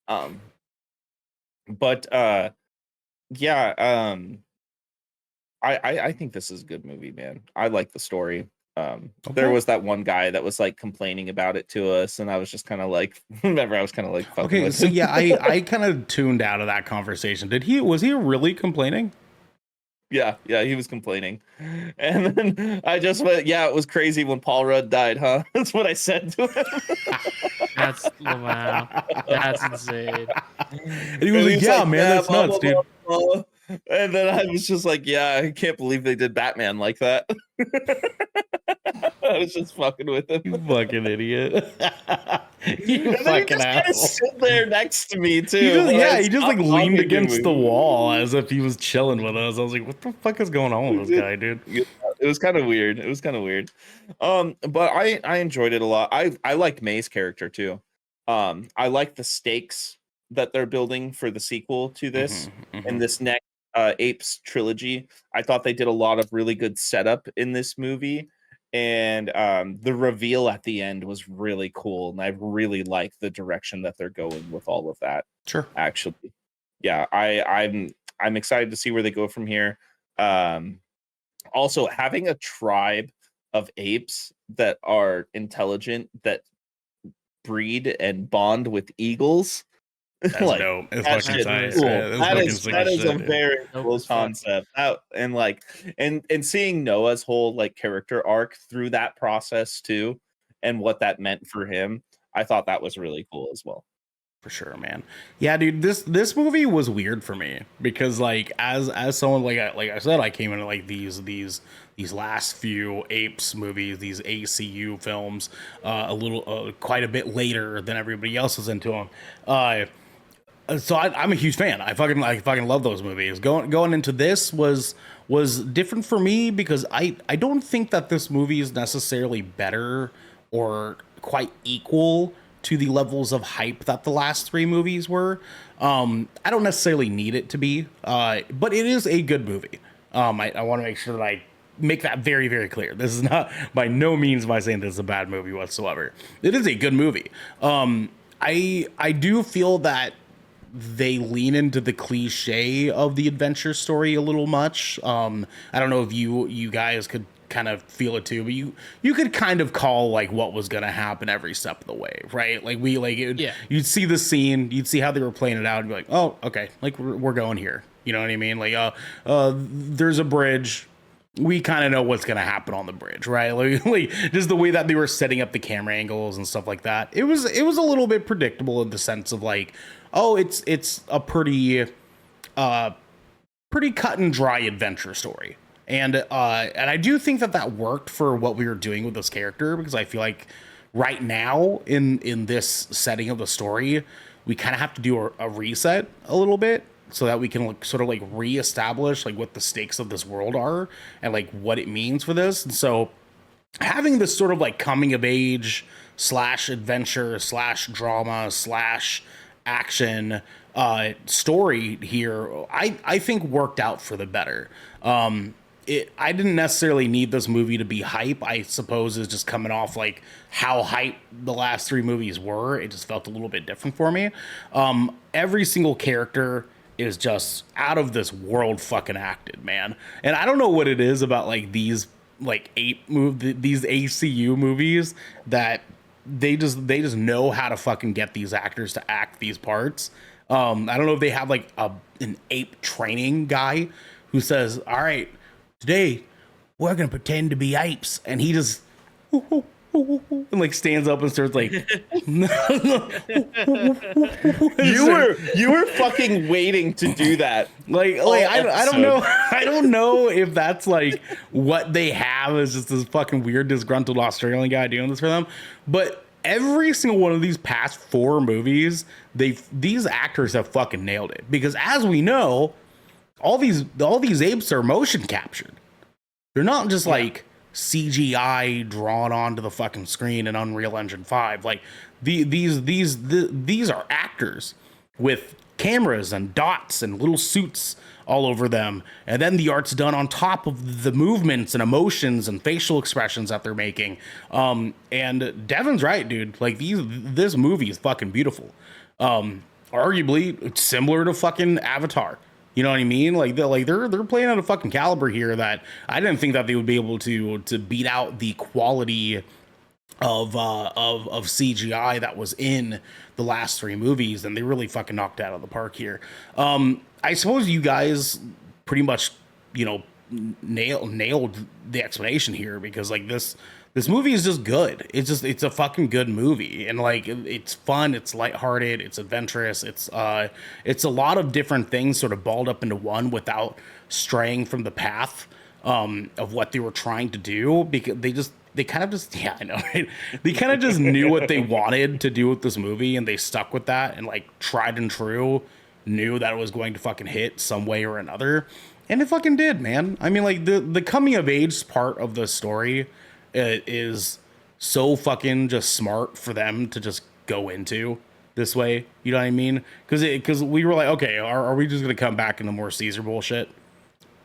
in. But yeah, I think this is a good movie, man. I like the story. There Okay. was that one guy that was like complaining about it to us, and I was just kind of like, remember, I was kind of like fucking Okay, with so him. yeah, I kind of tuned out of that conversation. Was he really complaining? Yeah, he was complaining, and then I just went, yeah, it was crazy when Paul Rudd died, huh? That's what I said to him. That's wow. That's insane. And he And was like, he's "Yeah, like, man, yeah, that's blah nuts, blah blah dude." blah. And then I was just like, yeah, I can't believe they did Batman like that. I was just fucking with him. You fucking idiot. You And then he fucking just kind of asshole. sit there next to me He too. just, When I yeah, he just like stopped leaned talking to against the him. wall as if he was chilling with us. I was like, what the fuck is going on with this guy, dude? Yeah, it was kind of weird. It was kind of weird. But I enjoyed it a lot. I liked May's character too. I like the stakes that they're building for the sequel to this and this next Apes trilogy. I thought they did a lot of really good setup in this movie. And the reveal at the end was really cool. And I really like the direction that they're going with all of that. Sure. Actually. Yeah, I'm excited to see where they go from here. Um, Also, having a tribe of apes that are intelligent, that breed and bond with eagles, That's like dope. It's that fucking shit tight. is cool. Yeah, that's That fucking is sick that as is a shit, dude. very Dope cool as fuck. concept. And like and seeing Noah's whole like character arc through that process too, and what that meant for him, I thought that was really cool as well. For sure, man. Yeah, dude, this movie was weird for me because like as someone like I said, I came into like these last few Apes movies, these ACU films, quite a bit later than everybody else was into them. So I'm a huge fan. I fucking love those movies. Going into this was different for me because I don't think that this movie is necessarily better or quite equal to the levels of hype that the last three movies were. I don't necessarily need it to be, but it is a good movie. I want to make sure that I make that very, very clear. This is not by no means by saying this is a bad movie whatsoever. It is a good movie. I do feel that they lean into the cliche of the adventure story a little much. I don't know if you guys could kind of feel it too, but you could kind of call like what was gonna happen every step of the way, right? Like Yeah. you'd see the scene, you'd see how they were playing it out, and be like, oh, okay, like we're going here. You know what I mean? Like, there's a bridge. We kind of know what's going to happen on the bridge, right? Like just the way that they were setting up the camera angles and stuff like that. It was a little bit predictable in the sense of like, oh, it's a pretty cut and dry adventure story. And I do think that worked for what we were doing with this character because I feel like right now in this setting of the story, we kind of have to do a reset a little bit so that we can like, sort of like reestablish like what the stakes of this world are and like what it means for this. And so having this sort of like coming of age slash adventure slash drama slash action story here, I think worked out for the better. I didn't necessarily need this movie to be hype. I suppose is just coming off like how hype the last three movies were. It just felt a little bit different for me. Every single character is just out of this world fucking acted, man. And I don't know what it is about like these like these ACU movies that they just know how to fucking get these actors to act these parts. I don't know if they have like an ape training guy who says, "All right, today we're gonna pretend to be apes," and he just and like stands up and starts like You were fucking waiting to do that. I don't know. I don't know if that's like what they have is just this fucking weird disgruntled Australian guy doing this for them. But every single one of these past four movies, these actors have fucking nailed it. Because as we know, all these apes are motion captured. They're not just like CGI drawn onto the fucking screen in Unreal Engine 5. Like these are actors with cameras and dots and little suits all over them, and then the art's done on top of the movements and emotions and facial expressions that they're making. And Devin's right, dude. Like this movie is fucking beautiful. Arguably it's similar to fucking Avatar. You know what I mean? They're playing at a fucking caliber here that I didn't think that they would be able to beat out the quality of CGI that was in the last three movies, and they really fucking knocked it out of the park here. I suppose you guys pretty much, you know, nailed the explanation here, because like this movie is just good. It's a fucking good movie, and like it's fun, it's lighthearted, it's adventurous, it's a lot of different things sort of balled up into one without straying from the path of what they were trying to do, because they kind of just, yeah, I know, right? They kind of just knew what they wanted to do with this movie, and they stuck with that, and like tried and true knew that it was going to fucking hit some way or another, and it fucking did, man. I mean, like the coming of age part of the story is so fucking just smart for them to just go into this way. You know what I mean? Because we were like, okay, are we just gonna come back into more Caesar bullshit?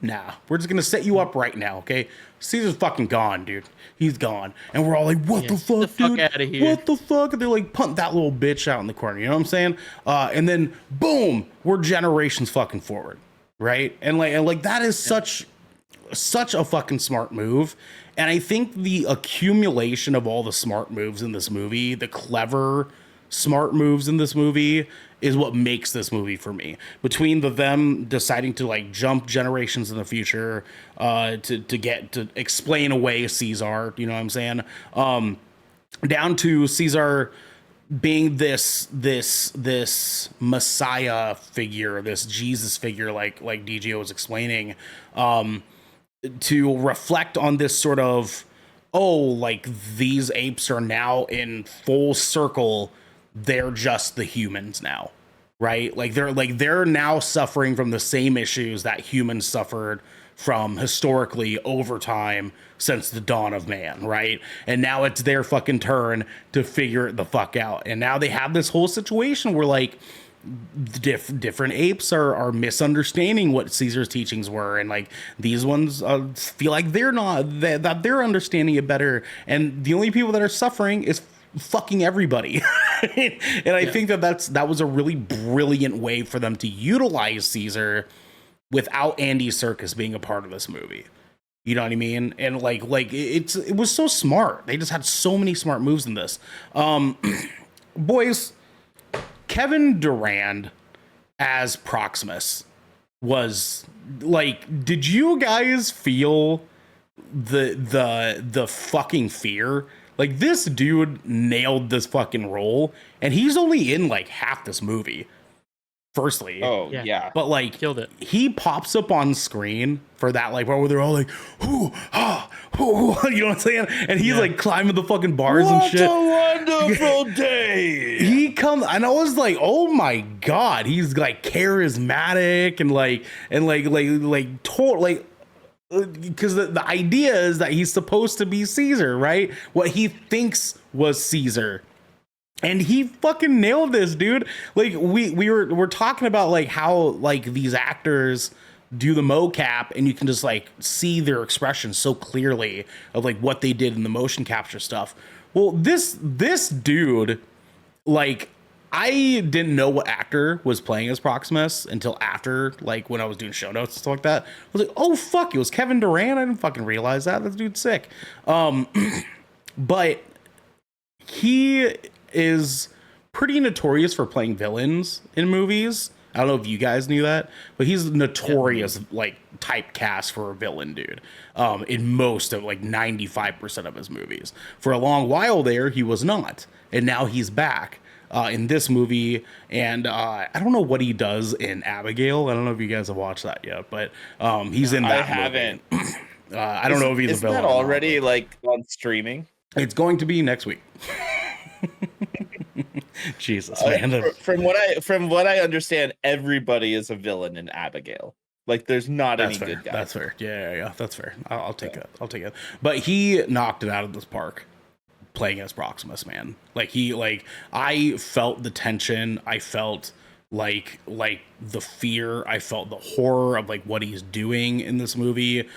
Nah, we're just gonna set you up right now, okay? Caesar's fucking gone, dude. He's gone. And we're all like, what the fuck, get the fuck dude? outta here. What the fuck? And they're like, punt that little bitch out in the corner, you know what I'm saying? And then boom, we're generations fucking forward, right? And like that is such a fucking smart move. And I think the accumulation of all the smart moves in this movie, the clever smart moves in this movie, is what makes this movie for me. Between them deciding to like jump generations in the future, to explain away Caesar, you know what I'm saying? Down to Caesar being this Messiah figure, this Jesus figure, like DJ was explaining, to reflect on this sort of, oh, like these apes are now in full circle. They're just the humans now, right? They're now suffering from the same issues that humans suffered from historically over time since the dawn of man, right? And now it's their fucking turn to figure it the fuck out. And now they have this whole situation where like different apes are misunderstanding what Caesar's teachings were, and like these ones feel like that they're understanding it better, and the only people that are suffering is fucking everybody. And I think that was a really brilliant way for them to utilize Caesar without Andy Serkis being a part of this movie. You know what I mean? And like it was so smart. They just had so many smart moves in this. Boys, Kevin Durand as Proximus was like, did you guys feel the fucking fear? Like, this dude nailed this fucking role, and he's only in like half this movie. Firstly, yeah, but like Killed it. He pops up on screen for that like where they're all like, "Hoo, ha, hoo," you know what I'm saying? And he's like climbing the fucking bars and shit. What a wonderful day! He comes, and I was like, "Oh my god!" He's like charismatic and because the idea is that he's supposed to be Caesar, right? What he thinks was Caesar. And he fucking nailed this, dude. Like we're talking about like how like these actors do the mocap, and you can just like see their expressions so clearly of like what they did in the motion capture stuff. Well, this dude, like, I didn't know what actor was playing as Proximus until after, like, when I was doing show notes and stuff like that. I was like, oh fuck, it was Kevin Durand. I didn't fucking realize that. This dude's sick. But he is pretty notorious for playing villains in movies. I don't know if you guys knew that, but he's notorious, like, typecast for a villain, dude. In most of like 95% of his movies. For a long while there, he was not, and now he's back in this movie. And I don't know what he does in Abigail. I don't know if you guys have watched that yet, but he's in that. I haven't. I don't know if he's a villain. Isn't that already like on streaming? It's going to be next week. Jesus, man. From what I understand, everybody is a villain in Abigail. Like, there's not any good guys. That's fair. Yeah, that's fair. I'll take it. I'll take it. But he knocked it out of this park playing as Proximus, man. I felt the tension. I felt like the fear. I felt the horror of like what he's doing in this movie.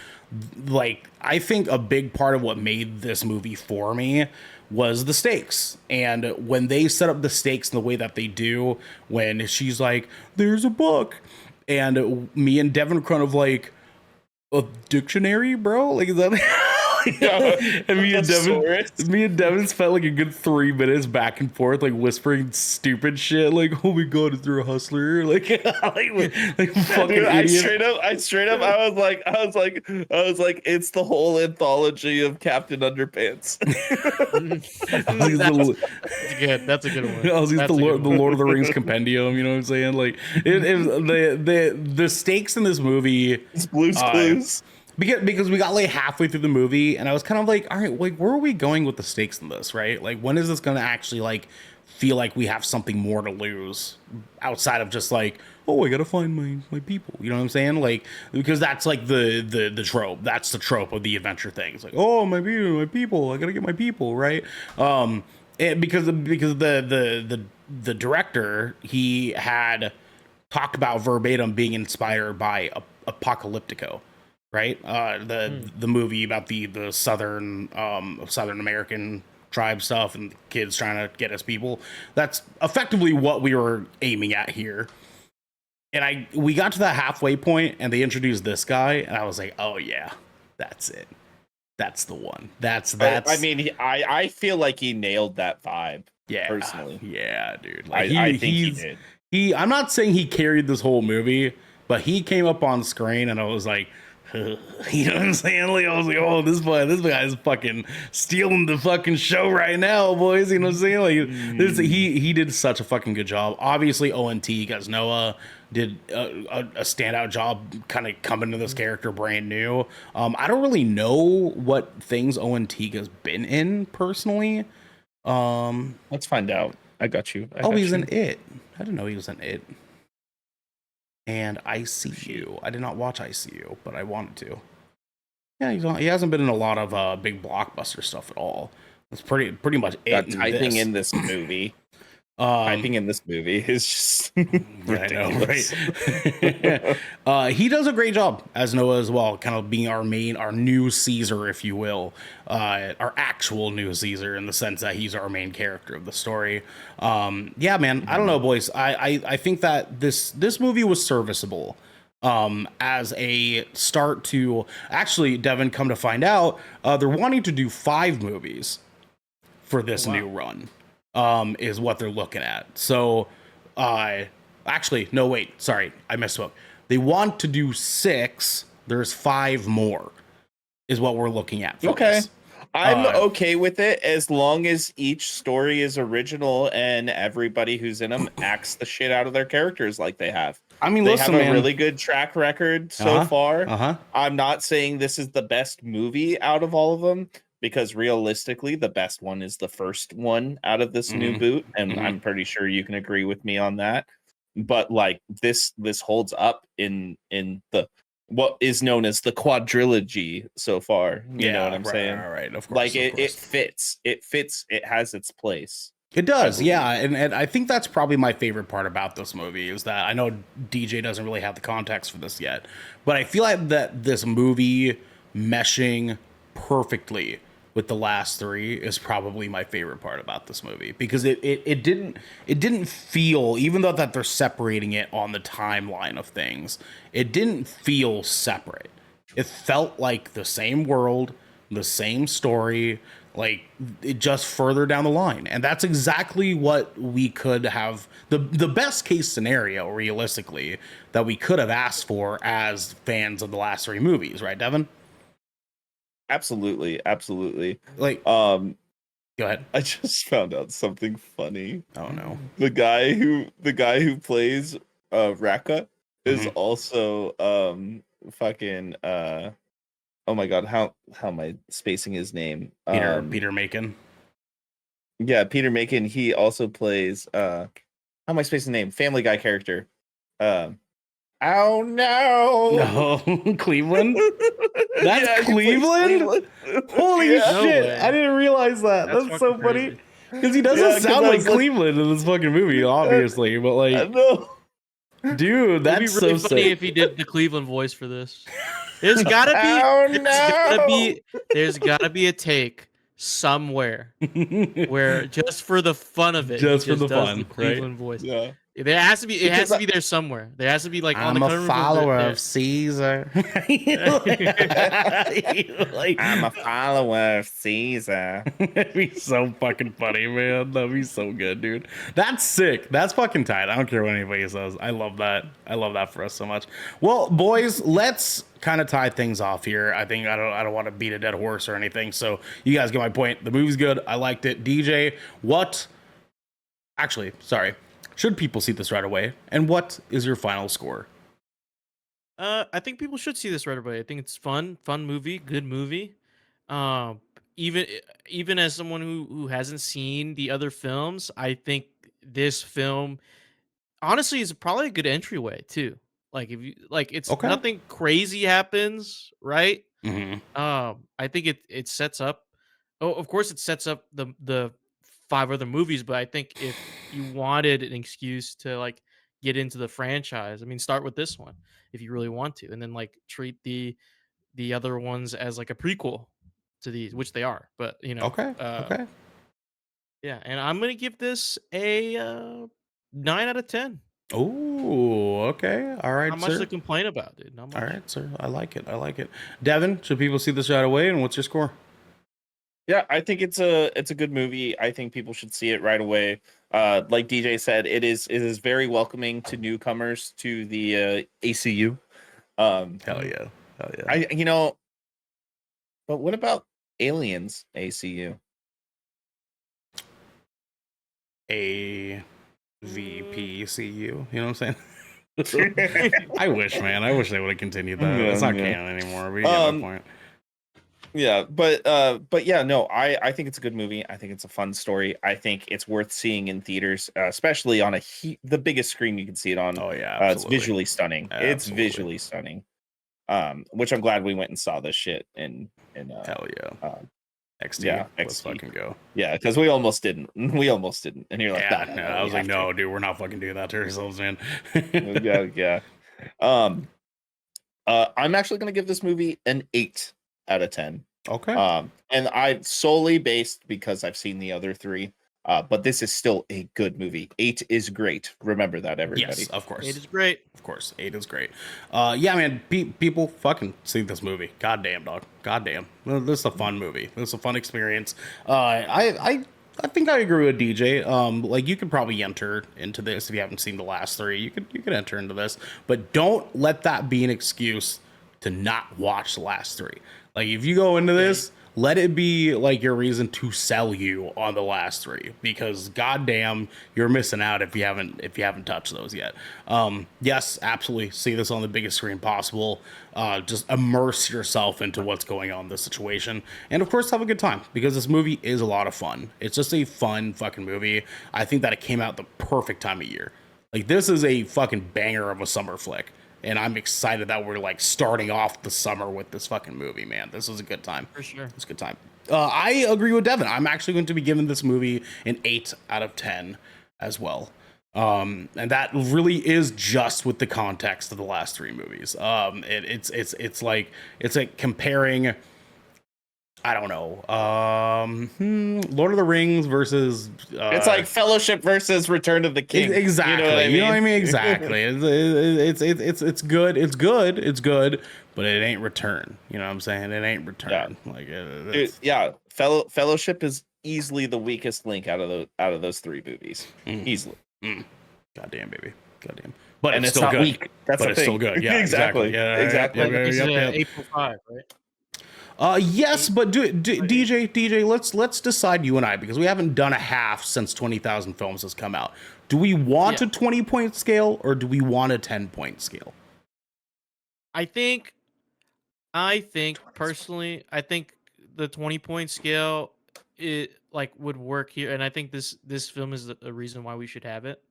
Like, I think a big part of what made this movie for me was the stakes. And when they set up the stakes in the way that they do, when she's like, there's a book and me and Devin were kind of like, a dictionary, bro? Like, is that? And me and Devin spent like a good 3 minutes back and forth, like whispering stupid shit, like, "Oh my god, is there a hustler?" Like, like fucking Dude, idiot. I straight up, I was like, it's the whole anthology of Captain Underpants. That's a good one. I was That's the a good the one. Lord of the Rings compendium. You know what I'm saying? Like, the stakes in this movie. It's Blue's Clues. Because we got like halfway through the movie and I was kind of like, all right, like where are we going with the stakes in this, right? Like when is this going to actually like feel like we have something more to lose outside of just like, oh, I got to find my people. You know what I'm saying? Like, because that's like the trope. That's the trope of the adventure thing. It's like, oh, my people, I got to get my people, right? And because the director, he had talked about verbatim being inspired by Apocalyptico, right? The movie about the Southern American tribe stuff and the kids trying to get us people. That's effectively what we were aiming at here. And we got to that halfway point and they introduced this guy and I was like, oh yeah, that's it. That's the one. That's I mean, I feel like he nailed that vibe. Yeah, personally. Yeah, dude. Like I think he did. I'm not saying he carried this whole movie, but he came up on screen and I was like, you know what I'm saying? Like, I was like, oh, this guy's fucking stealing the fucking show right now, boys. You know what I'm saying? Like, he did such a fucking good job. Obviously, ONT, guys, Noah did a standout job kind of coming to this character brand new. I don't really know what things ONT has been in personally. Let's find out. I got you. He's in It. I didn't know he was in It. And ICU. I did not watch ICU, but I wanted to. Yeah, he hasn't been in a lot of big blockbuster stuff at all. That's pretty much it. Typing in this movie. Typing in this movie is just ridiculous. I know, right? He does a great job as Noah as well, kind of being our new Caesar, if you will, our actual new Caesar in the sense that he's our main character of the story. Yeah, man, I don't know, boys. I think that this movie was serviceable as a start to actually, Devin, come to find out, they're wanting to do 5 movies for this new run. Is what they're looking at. So, actually, no, wait, sorry, I misspoke. They want to do 6. There's 5 more, is what we're looking at. For this. I'm okay with it as long as each story is original and everybody who's in them acts the shit out of their characters like they have. I mean, they have a really good track record so far. I'm not saying this is the best movie out of all of them, because realistically, the best one is the first one out of this new boot, and I'm pretty sure you can agree with me on that. But like this holds up in the what is known as the quadrilogy so far. You know what I'm saying? Right, of course. Like it fits. It has its place. It does, yeah, and I think that's probably my favorite part about this movie is that I know DJ doesn't really have the context for this yet, but I feel like that this movie meshing perfectly with the last 3 is probably my favorite part about this movie, because it didn't feel, even though that they're separating it on the timeline of things, it didn't feel separate. It felt like the same world, the same story, like it just further down the line. And that's exactly what we could have, the best case scenario realistically that we could have asked for as fans of the last 3 movies, right, Devin? Absolutely. Like, go ahead. I just found out something funny. Oh no. The guy who plays Raka is also fucking oh my god, how am I spacing his name? Peter Macon. Yeah, Peter Macon. He also plays how am I spacing the name? Family Guy character. Oh no! No, Cleveland. That's Cleveland? Holy shit! No, I didn't realize that. That's so funny. Because he doesn't sound like Cleveland in this fucking movie, obviously. But like, no, dude, that's It'd be really so funny sick. if he did the Cleveland voice for this. There's gotta be. There's gotta be a take somewhere where just for the fun of it, Just he for the does fun, the Cleveland voice. Yeah. There has to be. It has Because to be there somewhere. There has to be like on the I'm a cover follower there. of Caesar. Like, I'm a follower of Caesar. that'd be so fucking funny, man. That'd be so good, dude. That's sick. That's fucking tight. I don't care what anybody says. I love that. I love that for us so much. Well, boys, let's kind of tie things off here. I think I don't want to beat a dead horse or anything. So you guys get my point. The movie's good. I liked it. DJ, what? Actually, sorry. Should people see this right away? And what is your final score? I think people should see this right away. I think it's fun movie, good movie. Um, even even as someone who hasn't seen the other films, I think this film honestly is probably a good entryway too. Like if you like, it's Okay. nothing crazy happens, right? Mm-hmm. I think it sets up. Oh, of course, it sets up the five other movies. But I think if you wanted an excuse to like get into the franchise, I mean, start with this one if you really want to, and then like treat the other ones as like a prequel to these, which they are. But Okay. Okay. yeah. And I'm gonna give this a 9 out of 10. Oh, okay. All right, Not much to sir. complain about, dude. Not All much. right, sir. I like it. I like it. Devin, should people see this right away? And what's your score? Yeah, I think it's a good movie. I think people should see it right away. Like DJ said, it is very welcoming to newcomers to the ACU. Hell yeah. Hell yeah. But what about Aliens ACU? AVPCU. You know what I'm saying? I wish, man. I wish they would have continued that. It's not canon anymore. But you get my point. Yeah, but yeah, no, I think it's a good movie. I think it's a fun story. I think it's worth seeing in theaters, especially on the biggest screen you can see it on. Oh yeah, it's visually stunning. It's visually stunning. Which I'm glad we went and saw this shit in hell yeah. XD. Yeah, Let's XD. fucking go. Yeah, because we almost didn't. We almost didn't. And you're like, Yeah, "Nah, no, no, I we was like, have no, dude, we're not fucking doing that to ourselves, man. to." Yeah. I'm actually gonna give this movie an 8 out of 10. Okay. And I solely based because I've seen the other three. But this is still a good movie. 8 is great. Remember that, everybody. Yes, of course. 8 is great. Of course, 8 is great. Yeah, man, people fucking see this movie. Goddamn, dog. Goddamn. This is a fun movie. This is a fun experience. I think I agree with DJ. Like you could probably enter into this if you haven't seen the last three. You could enter into this, but don't let that be an excuse to not watch the last three. Like if you go into this, let it be like your reason to sell you on the last three, because goddamn, you're missing out if you haven't touched those yet. Yes, absolutely, see this on the biggest screen possible. Just immerse yourself into what's going on in this situation, and of course have a good time, because this movie is a lot of fun. It's just a fun fucking movie. I think that it came out the perfect time of year. Like this is a fucking banger of a summer flick. And I'm excited that we're like starting off the summer with this fucking movie, man. This was a good time. For sure. It's a good time. I agree with Devin. I'm actually going to be giving this movie an 8 out of 10 as well. And that really is just with the context of the last three movies. It's like comparing, I don't know, Lord of the Rings versus. It's like Fellowship versus Return of the King. Exactly. You know what I mean? Exactly. It's good. It's good. It's good. But it ain't Return. You know what I'm saying? It ain't Return. Yeah. Like, Fellowship is easily the weakest link out of those three movies. Easily. Goddamn, baby. Goddamn. But and it's still not good. weak. That's but the it's thing. still good. Yeah, exactly. Yeah, exactly. Yep. April 5, right? Yes, but DJ, let's decide, you and I, because we haven't done a half since 20,000 Films has come out. Do we want a 20-point scale, or do we want a 10-point scale? I think personally, I think the 20-point scale would work here, and I think this film is the reason why we should have it.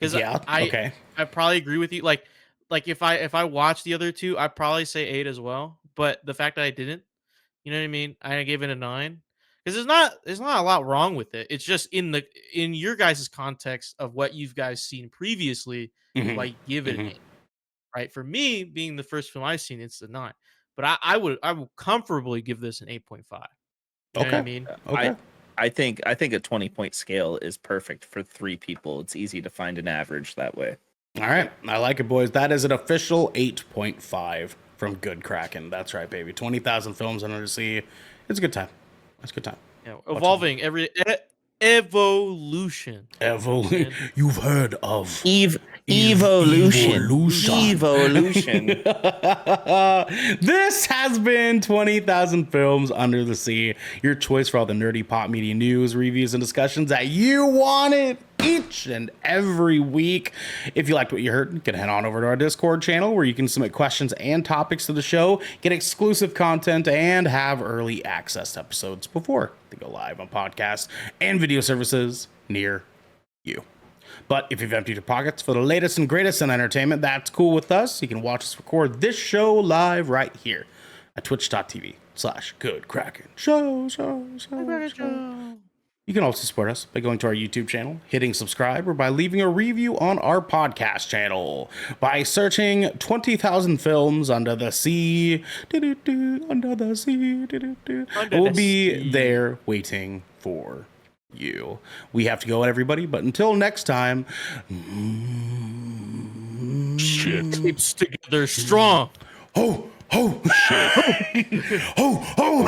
Because I probably agree with you. Like if I watch the other two, I'd probably say 8 as well. But the fact that I didn't, you know what I mean? I gave it a 9 because there's not a lot wrong with it. It's just in your guys' context of what you've guys seen previously is why you give it an 8. Right? For me, being the first film I've seen, it's a 9. But I would comfortably give this an 8.5. You know what I mean? Okay. I think a 20-point scale is perfect for 3 people. It's easy to find an average that way. All right, I like it, boys. That is an official 8.5 from Good Kraken. That's right, baby. 20,000 films under the sea. It's a good time. It's a good time. Yeah, evolving evolution. Evolution. You've heard of Evolution. This has been 20,000 Films Under the Sea, your choice for all the nerdy pop media news, reviews, and discussions that you wanted each and every week. If you liked what you heard, you can head on over to our Discord channel where you can submit questions and topics to the show, get exclusive content, and have early access to episodes before they go live on podcasts and video services near you. But if you've emptied your pockets for the latest and greatest in entertainment, that's cool with us. You can watch us record this show live right here at twitch.tv/goodkraken. Show. You can also support us by going to our YouTube channel, hitting subscribe, or by leaving a review on our podcast channel by searching 20,000 Films Under the Sea. Under the sea. We'll be there waiting for you. We have to go, everybody, but until next time, Shit keeps together strong. ho, ho, shit. Ho, ho.